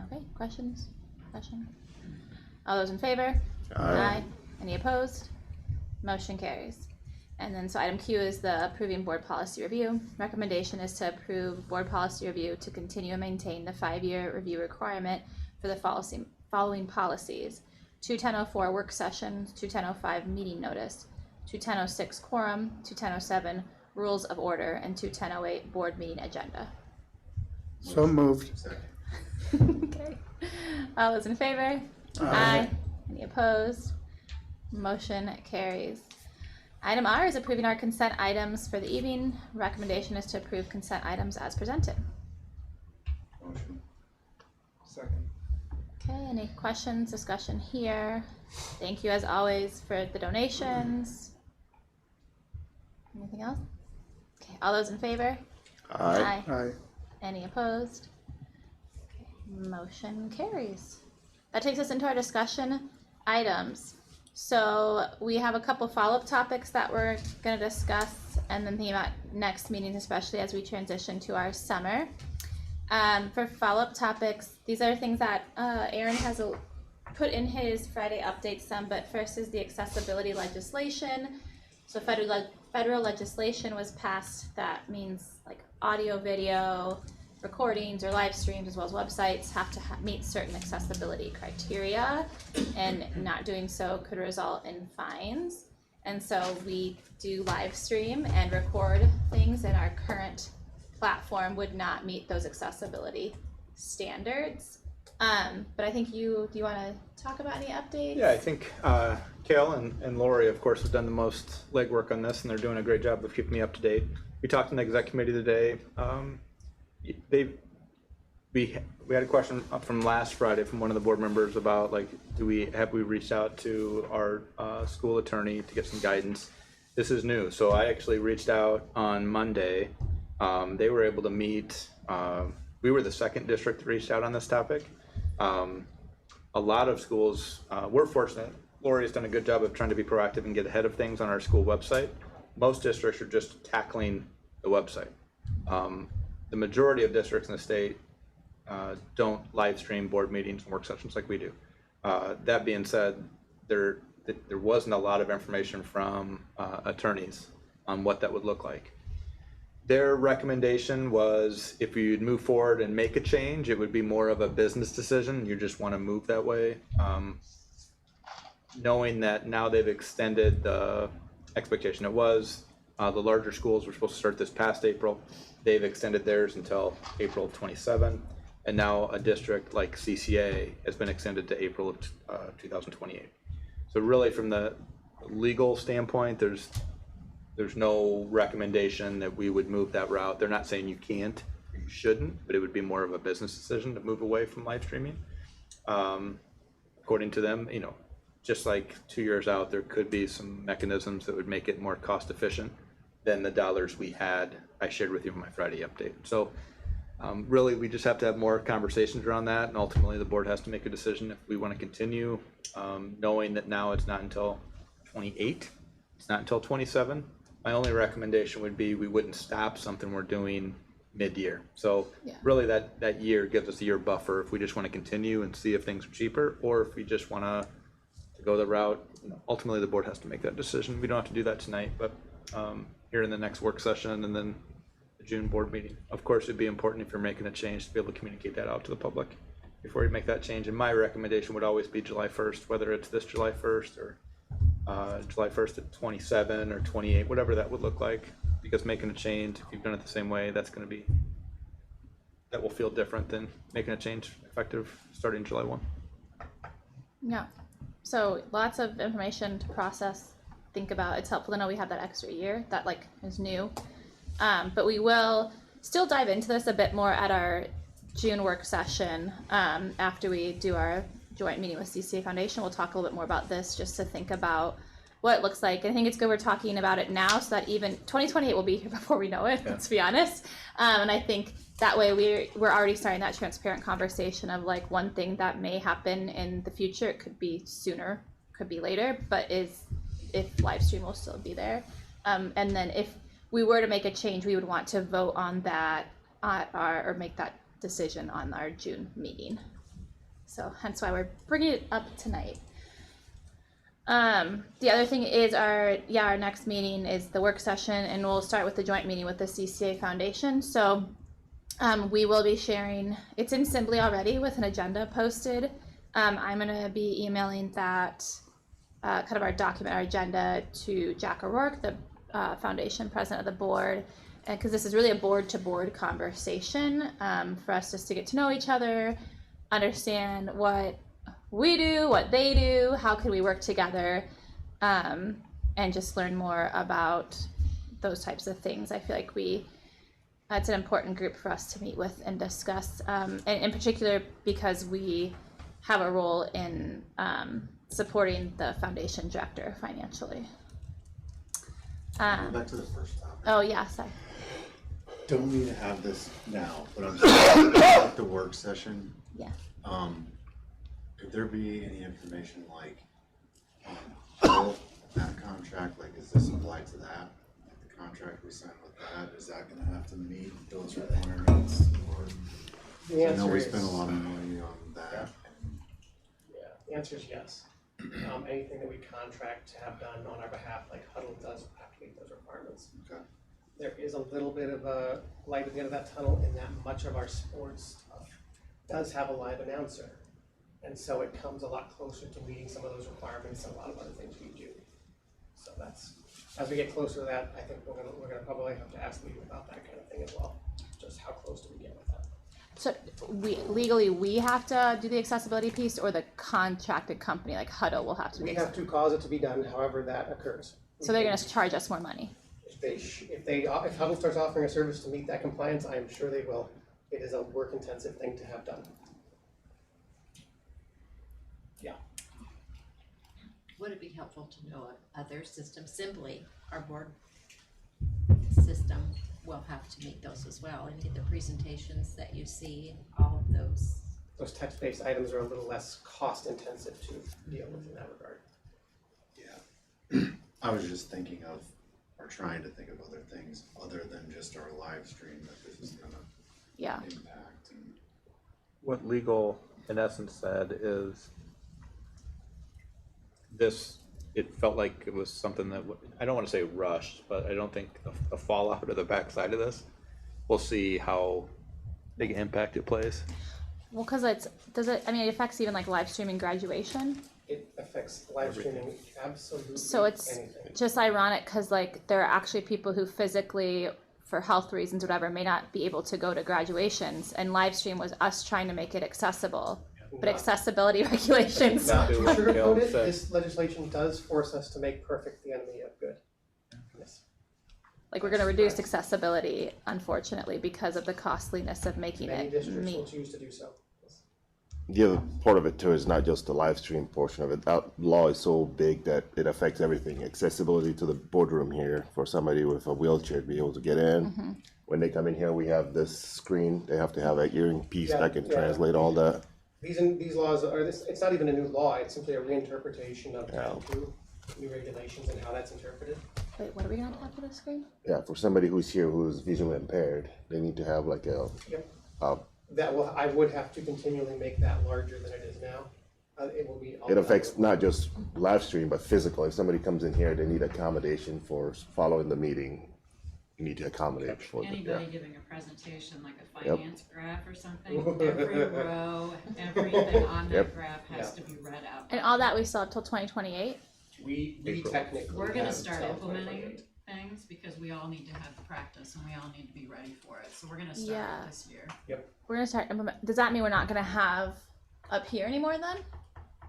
Okay, questions? Discussion? All those in favor? Aye. Any opposed? Motion carries. And then, so item Q is the approving board policy review. Recommendation is to approve board policy review to continue and maintain the 5-year review requirement for the following policies: 21004 work sessions, 21005 meeting notice, 210.06 quorum, 210.07 rules of order, and 210.08 board meeting agenda. So moved. Okay. All those in favor? Aye. Any opposed? Motion carries. Item R is approving our consent items for the evening. Recommendation is to approve consent items as presented. Second. Okay, any questions, discussion here? Thank you as always for the donations. Anything else? Okay, all those in favor? Aye. Aye. Any opposed? Okay, motion carries. That takes us into our discussion items. So we have a couple follow-up topics that we're going to discuss and then think about next meetings, especially as we transition to our summer. For follow-up topics, these are things that Aaron has put in his Friday update some, but first is the accessibility legislation. So federal legislation was passed that means like audio, video, recordings or live streams as well as websites have to meet certain accessibility criteria, and not doing so could result in fines. And so we do live stream and record things, and our current platform would not meet those accessibility standards. But I think do you want to talk about any updates? Yeah, I think Kale and Lori, of course, have done the most legwork on this, and they're doing a great job of keeping me up to date. We talked in the exec committee today. We had a question from last Friday from one of the board members about like, have we reached out to our school attorney to get some guidance? This is new, so I actually reached out on Monday. They were able to meet. We were the second district that reached out on this topic. A lot of schools, we're fortunate. Lori has done a good job of trying to be proactive and get ahead of things on our school website. Most districts are just tackling the website. The majority of districts in the state don't live stream board meetings and work sessions like we do. That being said, there wasn't a lot of information from attorneys on what that would look like. Their recommendation was if you'd move forward and make a change, it would be more of a business decision. You just want to move that way. Knowing that now they've extended the expectation, it was the larger schools were supposed to start this past April. They've extended theirs until April of 27, and now a district like CCA has been extended to April of 2028. So really, from the legal standpoint, there's no recommendation that we would move that route. They're not saying you can't or you shouldn't, but it would be more of a business decision to move away from live streaming. According to them, just like 2 years out, there could be some mechanisms that would make it more cost efficient than the dollars I shared with you in my Friday update. So really, we just have to have more conversations around that, and ultimately the board has to make a decision if we want to continue, knowing that now it's not until 28, it's not until 27. My only recommendation would be we wouldn't stop something we're doing mid-year. So really that year gives us a year buffer if we just want to continue and see if things are cheaper, or if we just want to go the route. Ultimately the board has to make that decision. We don't have to do that tonight, but here in the next work session and then the June board meeting. Of course, it'd be important if you're making a change to be able to communicate that out to the public before you make that change. And my recommendation would always be July 1st, whether it's this July 1st or July 1st at 27 or 28, whatever that would look like. Because making a change, if you've done it the same way, that will feel different than making a change effective starting July 1. Yeah. So lots of information to process, think about. It's helpful to know we have that extra year that is new. But we will still dive into this a bit more at our June work session after we do our joint meeting with CCA Foundation. We'll talk a little bit more about this just to think about what it looks like. I think it's good we're talking about it now so that even 2028 will be here before we know it, let's be honest. And I think that way we're already starting that transparent conversation of one thing that may happen in the future. It could be sooner, could be later, but if live stream will still be there. And then if we were to make a change, we would want to vote on that or make that decision on our June meeting. So hence why we're bringing it up tonight. The other thing is our next meeting is the work session, and we'll start with the joint meeting with the CCA Foundation. So we will be sharing, it's in Simply already with an agenda posted. I'm going to be emailing that kind of our document, our agenda to Jack O'Rourke, the foundation president of the board, and because this is really a board-to-board conversation for us just to get to know each other, understand what we do, what they do, how can we work together, and just learn more about those types of things. I feel like it's an important group for us to meet with and discuss, and in particular because we have a role in supporting the foundation director financially. Back to the first topic. Oh yeah, sorry. Don't need to have this now, but I'm saying at the work session. Yeah. Could there be any information like on that contract? Like, is this applied to that? Like the contract we signed with that, is that going to have to meet those requirements? Or I know we spent a lot of money on that. Yeah, the answer is yes. Anything that we contract to have done on our behalf, like Huddle does have to meet those requirements. Okay. There is a little bit of a light at the end of that tunnel in that much of our sports stuff does have a live announcer. And so it comes a lot closer to meeting some of those requirements and a lot of other things we do. So that's, as we get closer to that, I think we're gonna probably have to ask you about that kind of thing as well. Just how close do we get with that? So we have to do the accessibility piece, or the contracted company like Huddle will have to do We the have to cause it to be done however that occurs. So they're gonna charge us more money. If Huddle starts offering a service to meet that compliance, I am sure they will. It is a work intensive thing to have done. Yeah. Would it be helpful to know other systems? Simply, our board system will have to meet those as well, and the presentations that you see, all of those. Those text-based items are a little less cost intensive to deal with in that regard. Yeah. I was just thinking of, or trying to think of other things other than just our live stream that this is gonna impact. And What legal, in essence, said is this, it felt like it was something that, I don't want to say rushed, but I don't think the fallout or the backside of this, we'll see how big an impact it plays. Well, because it affects even like live streaming graduation. It affects live streaming absolutely. So it's just ironic because like there are actually people who physically, for health reasons, whatever, may not be able to go to graduations, and live stream was us trying to make it accessible. But accessibility regulations. Not to sugarcoat it, this legislation does force us to make perfect the enemy of good. Yes. Like we're going to reduce accessibility, unfortunately, because of the costliness of making Many it districts will meet. choose to do so. The other part of it too is not just the live stream portion of it. That law is so big that it affects everything. Accessibility to the boardroom here for somebody with a wheelchair to be able to get in. When they come in here, we have this screen. They have to have an earring piece that can translate all that. These laws are it's not even a new law, it's simply a reinterpretation of Title II, new regulations and how that's interpreted. Wait, what are we going to have for the screen? Yeah, for somebody who's here who's visually impaired, they need to have like a. I would have to continually make that larger than it is now. It will be. It affects not just live stream, but physical. If somebody comes in here, they need accommodation for following the meeting. You need to accommodate for them. Anybody giving a presentation like a finance graph or something, every row, everything on that graph has to be read out. And all that we still have till 2028? We technically We're gonna have start till implementing 2028. things because we all need to have practice and we all need to be ready for it. So we're gonna start it this year. Yep. We're going to start implement. Does that mean we're not going to have up here anymore then?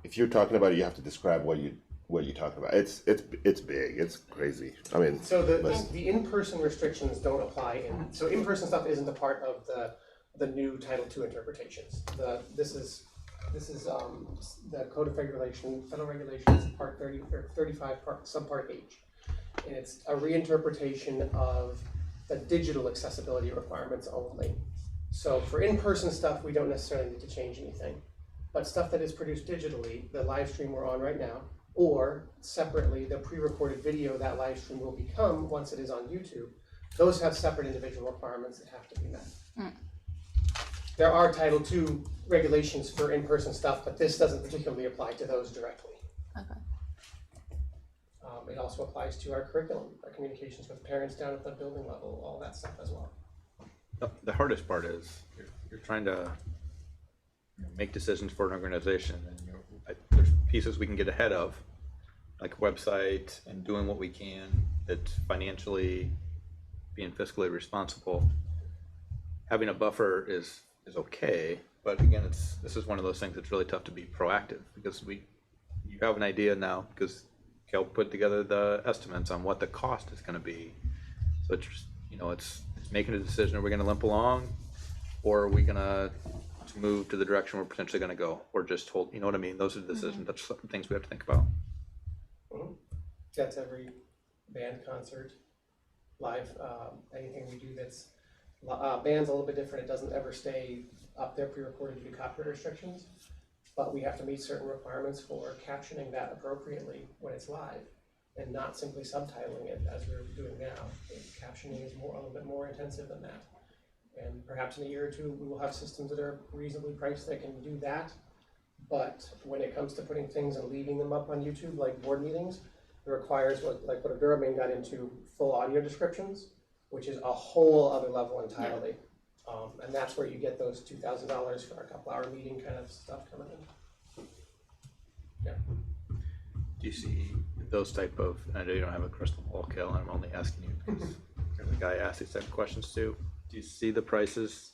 If you're talking about it, you have to describe what you're talking about. It's big. It's crazy. I mean, So the in-person restrictions don't apply so in-person stuff isn't a part of the new Title II interpretations. This is the Code of Federal Regulations, Part 30 or 35, Subpart H. And it's a reinterpretation of the digital accessibility requirements only. So for in-person stuff, we don't necessarily need to change anything. But stuff that is produced digitally, the live stream we're on right now, or separately, the pre-recorded video that live stream will become once it is on YouTube, those have separate individual requirements that have to be met. There are Title II regulations for in-person stuff, but this doesn't particularly apply to those directly. Okay. It also applies to our curriculum, our communications with parents down at the building level, all that stuff as well. The hardest part is you're trying to make decisions for an organization, and there's pieces we can get ahead of, like a website and doing what we can, that's financially being fiscally responsible. Having a buffer is okay, but again, this is one of those things that's really tough to be proactive, because you have an idea now, because Kel put together the estimates on what the cost is gonna be. So it's just, it's making a decision, are we gonna limp along, or are we gonna move to the direction we're potentially gonna go, or just hold, you know what I mean? Those are the decisions, that's things we have to think about. That's every band concert, live, anything we do that's, band's a little bit different. It doesn't ever stay up there pre-recorded due to copyright restrictions, but we have to meet certain requirements for captioning that appropriately when it's live and not simply subtitling it as we're doing now. Captioning is a little bit more intensive than that. And perhaps in a year or two, we will have systems that are reasonably priced that can do that. But when it comes to putting things and leaving them up on YouTube, like board meetings, it requires what a Duramain got into, full audio descriptions, which is a whole other level entirely. And that's where you get those $2,000 for a couple-hour meeting kind of stuff coming in. Yeah. Do you see those type of, I know you don't have a crystal ball, Kel, I'm only asking you because you're the guy asked these type of questions too. Do you see the prices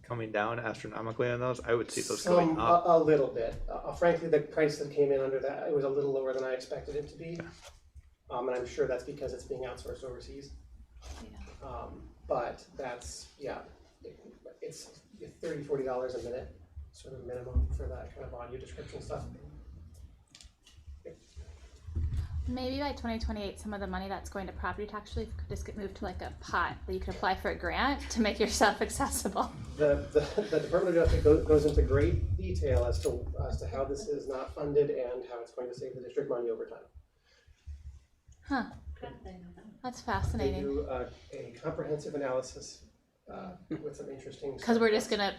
coming down astronomically on those? I would see those going up. A little bit. Frankly, the price that came in under that, it was a little lower than I expected it to be. And I'm sure that's because it's being outsourced overseas. But that's, it's $30, $40 a minute, sort of minimum for that kind of audio description stuff. Maybe by 2028, some of the money that's going to property tax relief could just get moved to like a pot where you could apply for a grant to make yourself accessible. The Department of Justice goes into great detail as to how this is not funded and how it's going to save the district money over time. Huh. That's They fascinating. do a comprehensive analysis with some interesting. Because we're just gonna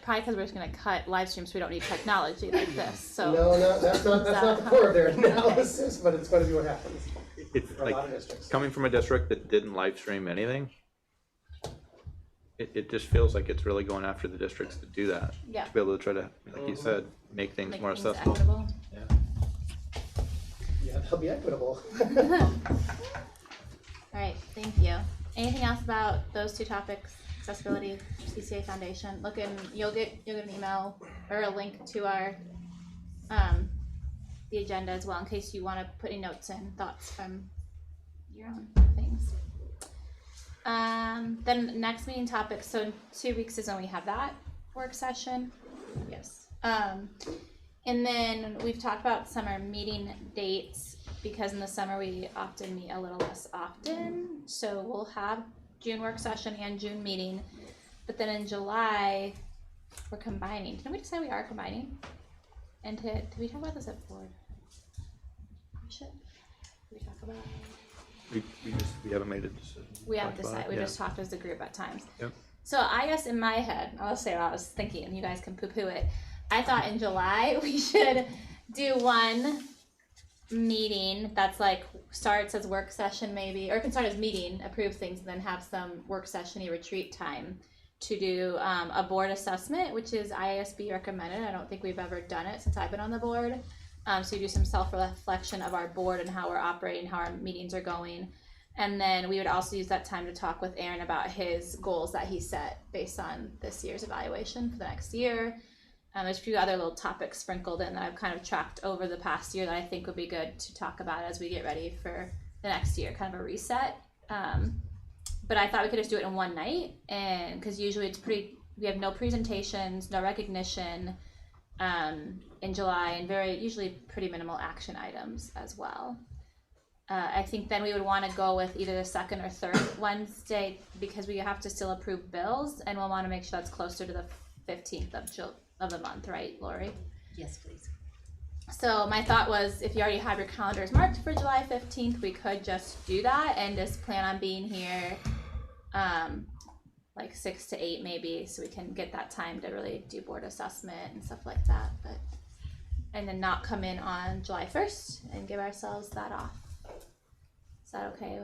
cut live streams, so we don't need technology like this. So No, that's not the core of their analysis, but it's going to be what happens It's for a lot of districts. coming from a district that didn't live stream anything, it just feels like it's really going after the districts to do that. Yeah. To be able to try to, like you said, make things more things accessible. equitable. Yeah, they'll be equitable. All right, thank you. Anything else about those two topics? Accessibility, CCA Foundation. You'll get an email or a link to our the agenda as well, in case you want to put any notes and thoughts from your own things. Then next meeting topic. So in 2 weeks is when we have that work session. Yes. And then we've talked about summer meeting dates, because in the summer we often meet a little less often. So we'll have June work session and June meeting, but then in July we're combining. Didn't we decide we are combining? And did we talk about this at board? We should. Did we talk about? We haven't made a decision. We haven't decided. We just talked as a group at times. Yep. So I guess in my head, I'll say what I was thinking, and you guys can poo-poo it. I thought in July we should do one meeting that's like starts as work session maybe, or it can start as meeting, approve things, and then have some work session-y retreat time to do a board assessment, which is IASB recommended. I don't think we've ever done it since I've been on the board. So you do some self-reflection of our board and how we're operating, how our meetings are going. And then we would also use that time to talk with Aaron about his goals that he set based on this year's evaluation for the next year. There's a few other little topics sprinkled in that I've kind of tracked over the past year that I think would be good to talk about as we get ready for the next year, kind of a reset. But I thought we could just do it in one night, and because usually we have no presentations, no recognition in July, and usually pretty minimal action items as well. I think then we would want to go with either the second or third Wednesday, because we have to still approve bills, and we'll want to make sure that's closer to the 15th of the month, right, Lori? Yes, please. So my thought was, if you already have your calendars marked for July 15th, we could just do that and just plan on being here like 6 to 8 maybe, so we can get that time to really do board assessment and stuff like that. And then not come in on July 1st and give ourselves that off. Is that okay?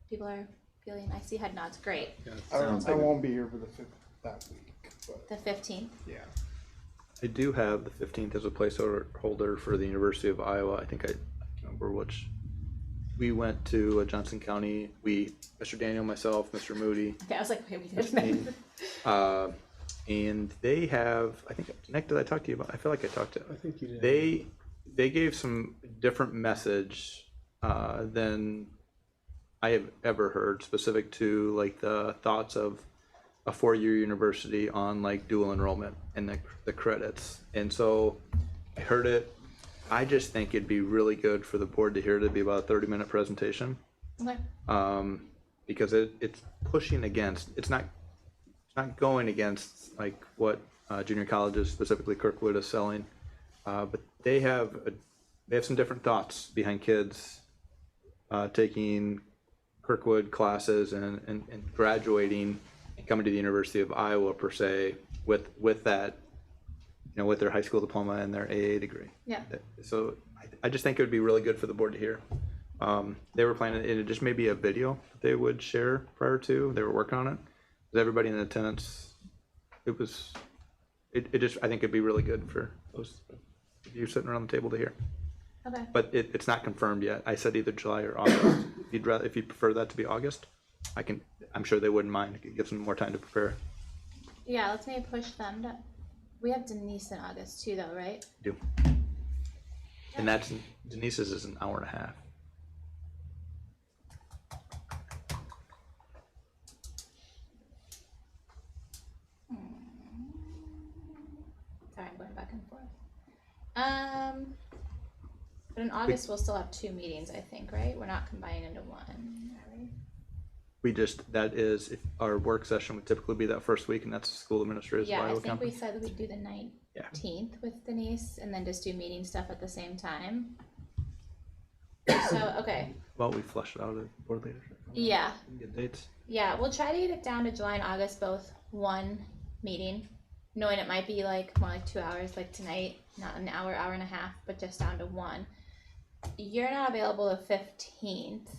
People are feeling, I see head nods, great. Yeah, I won't be here for that week. But the 15th? Yeah. I do have the 15th as a placeholder for the University of Iowa. I think I can't remember which we went to Johnson County, Mr. Daniel, myself, Mr. Moody, Okay, I was like, wait, we Ms. did. Dean, and they have, I think, Nick, did I talk to you about, I feel like I talked to. I think you did. They gave some different message than I have ever heard, specific to like the thoughts of a 4-year university on like dual enrollment and the credits. And so I heard it. I just think it'd be really good for the board to hear it. It'd be about a 30-minute presentation. Okay. Because it's pushing against, it's not going against like what junior colleges, specifically Kirkwood, is selling, but they have some different thoughts behind kids taking Kirkwood classes and graduating and coming to the University of Iowa per se with that, with their high school diploma and their AA degree. Yeah. So I just think it would be really good for the board to hear. They were planning, it just may be a video that they would share prior to, they were working on it. With everybody in attendance, it just, I think it'd be really good for those of you sitting around the table to hear. Okay. But it's not confirmed yet. I said either July or August. If you prefer that to be August, I'm sure they wouldn't mind. It gives them more time to prepare. Yeah, let's maybe push them to. We have Denise in August too, though, right? Do. And that's, Denise's is an hour and a half. Sorry, I'm going back and forth. But in August we'll still have 2 meetings, I think, right? We're not combining into one, are we? That is, if our work session would typically be that first week, and that's school administrators. Yeah, I Iowa think Company. we said that we'd do the 19th with Denise, and then just do meeting stuff at the same time. So, okay. Well, we flushed it out of board leadership. Yeah. Get dates. Yeah, we'll try to get it down to July and August, both one meeting, knowing it might be like more like 2 hours, like tonight, not an hour, hour and a half, but just down to one. You're not available the 15th,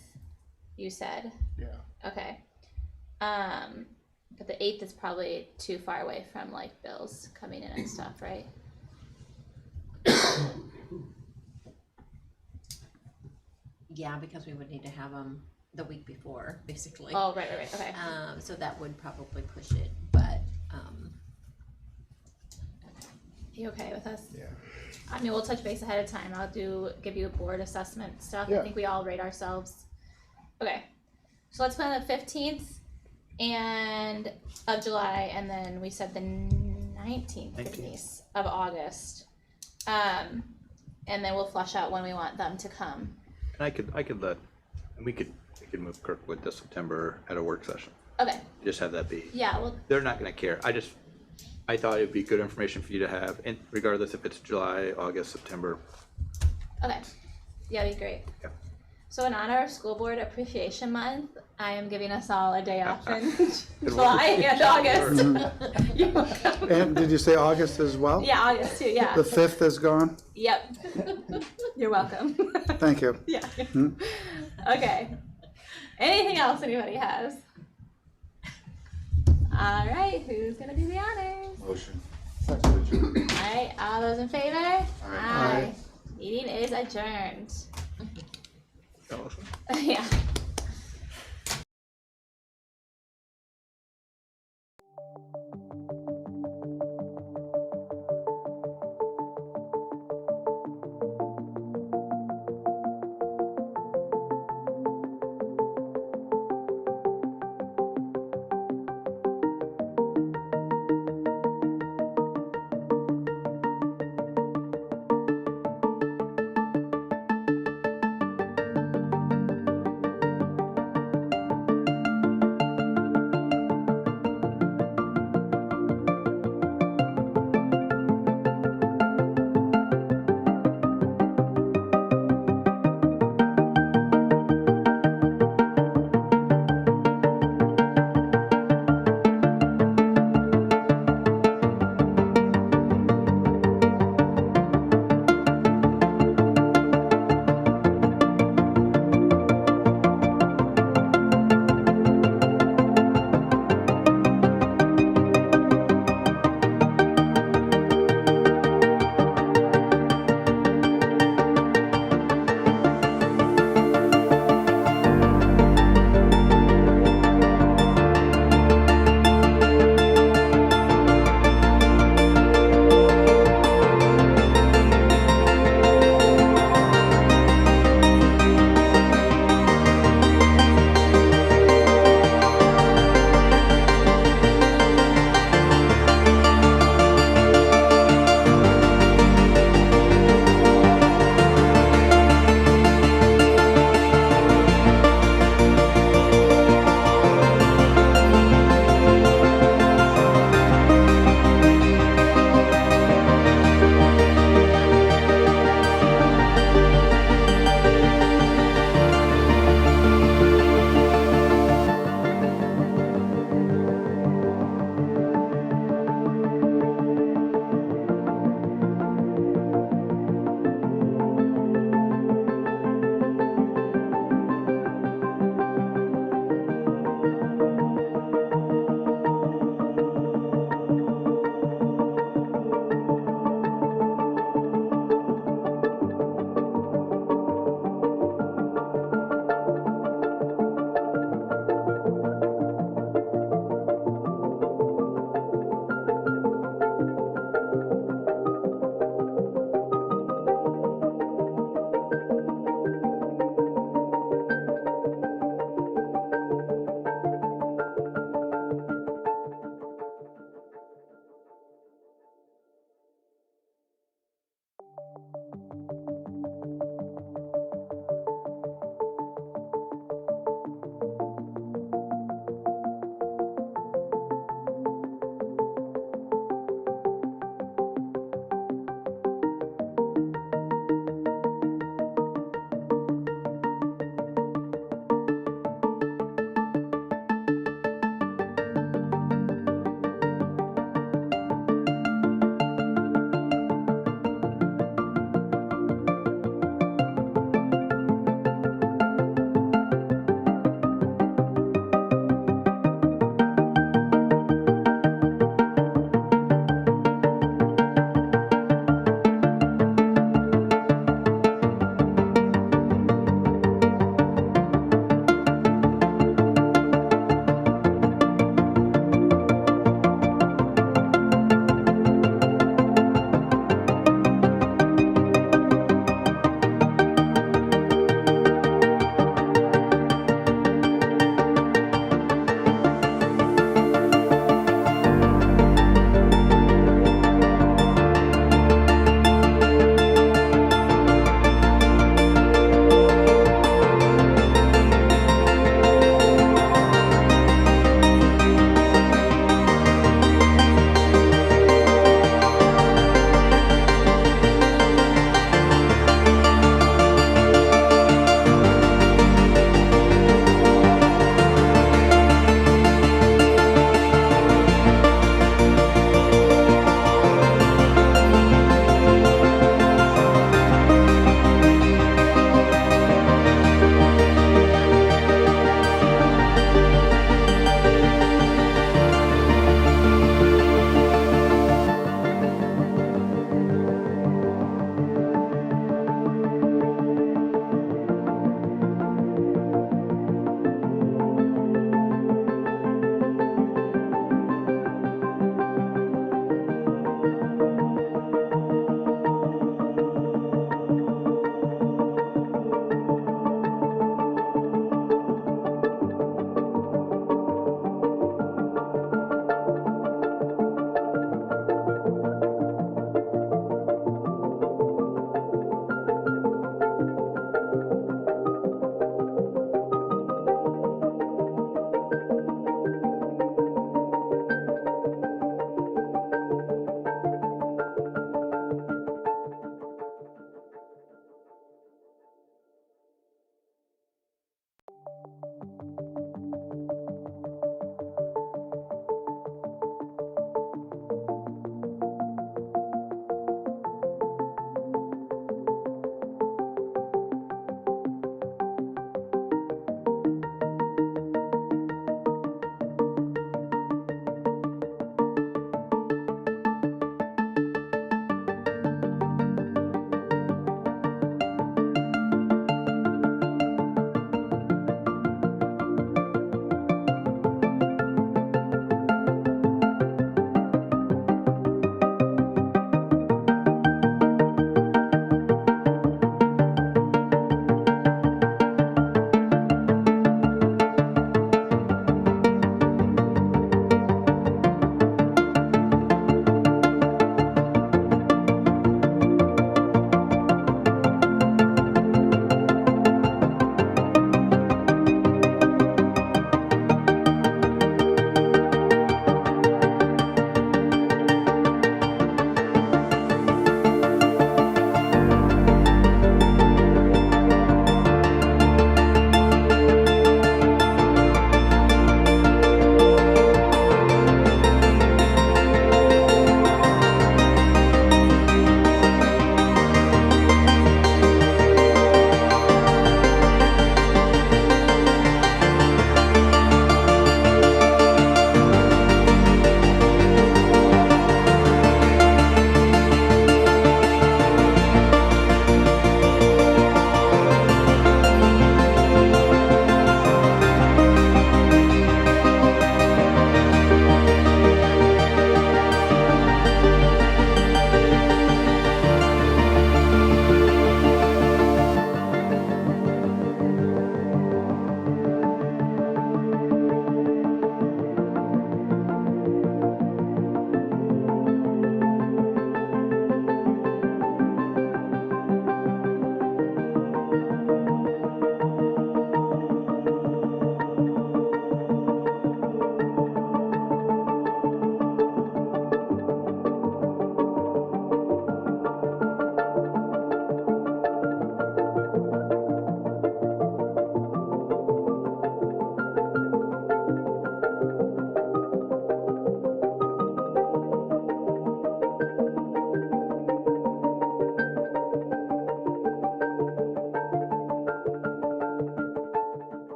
you said. Yeah. Okay. But the 8th is probably too far away from like bills coming in and stuff, right? Yeah, because we would need to have them the week before, basically. Oh, right, okay. So that would probably push it, but, You okay with us? Yeah. I mean, we'll touch base ahead of time. I'll give you a board assessment stuff. Yeah. I think we all rate ourselves. Okay. So let's plan the 15th and of July, and then we said the 19th for Denise of August. And then we'll flush out when we want them to come. And we could move Kirkwood to September at a work session. Okay. Just have that be. Yeah, well, They're not gonna care. I thought it'd be good information for you to have, and regardless if it's July, August, September. okay. Yeah, that'd be great. Yeah. So in honor of School Board Appreciation Month, I am giving us all a day off in Good July work. and August. You're welcome. And did you say August as well? Yeah, August too, yeah. The 5th is gone? Yep. You're welcome. Thank you. Yeah. Okay. Anything else anybody has? All right, who's gonna do the honors? Motion. All right, all those in favor? Aye. Meeting is adjourned. Yeah.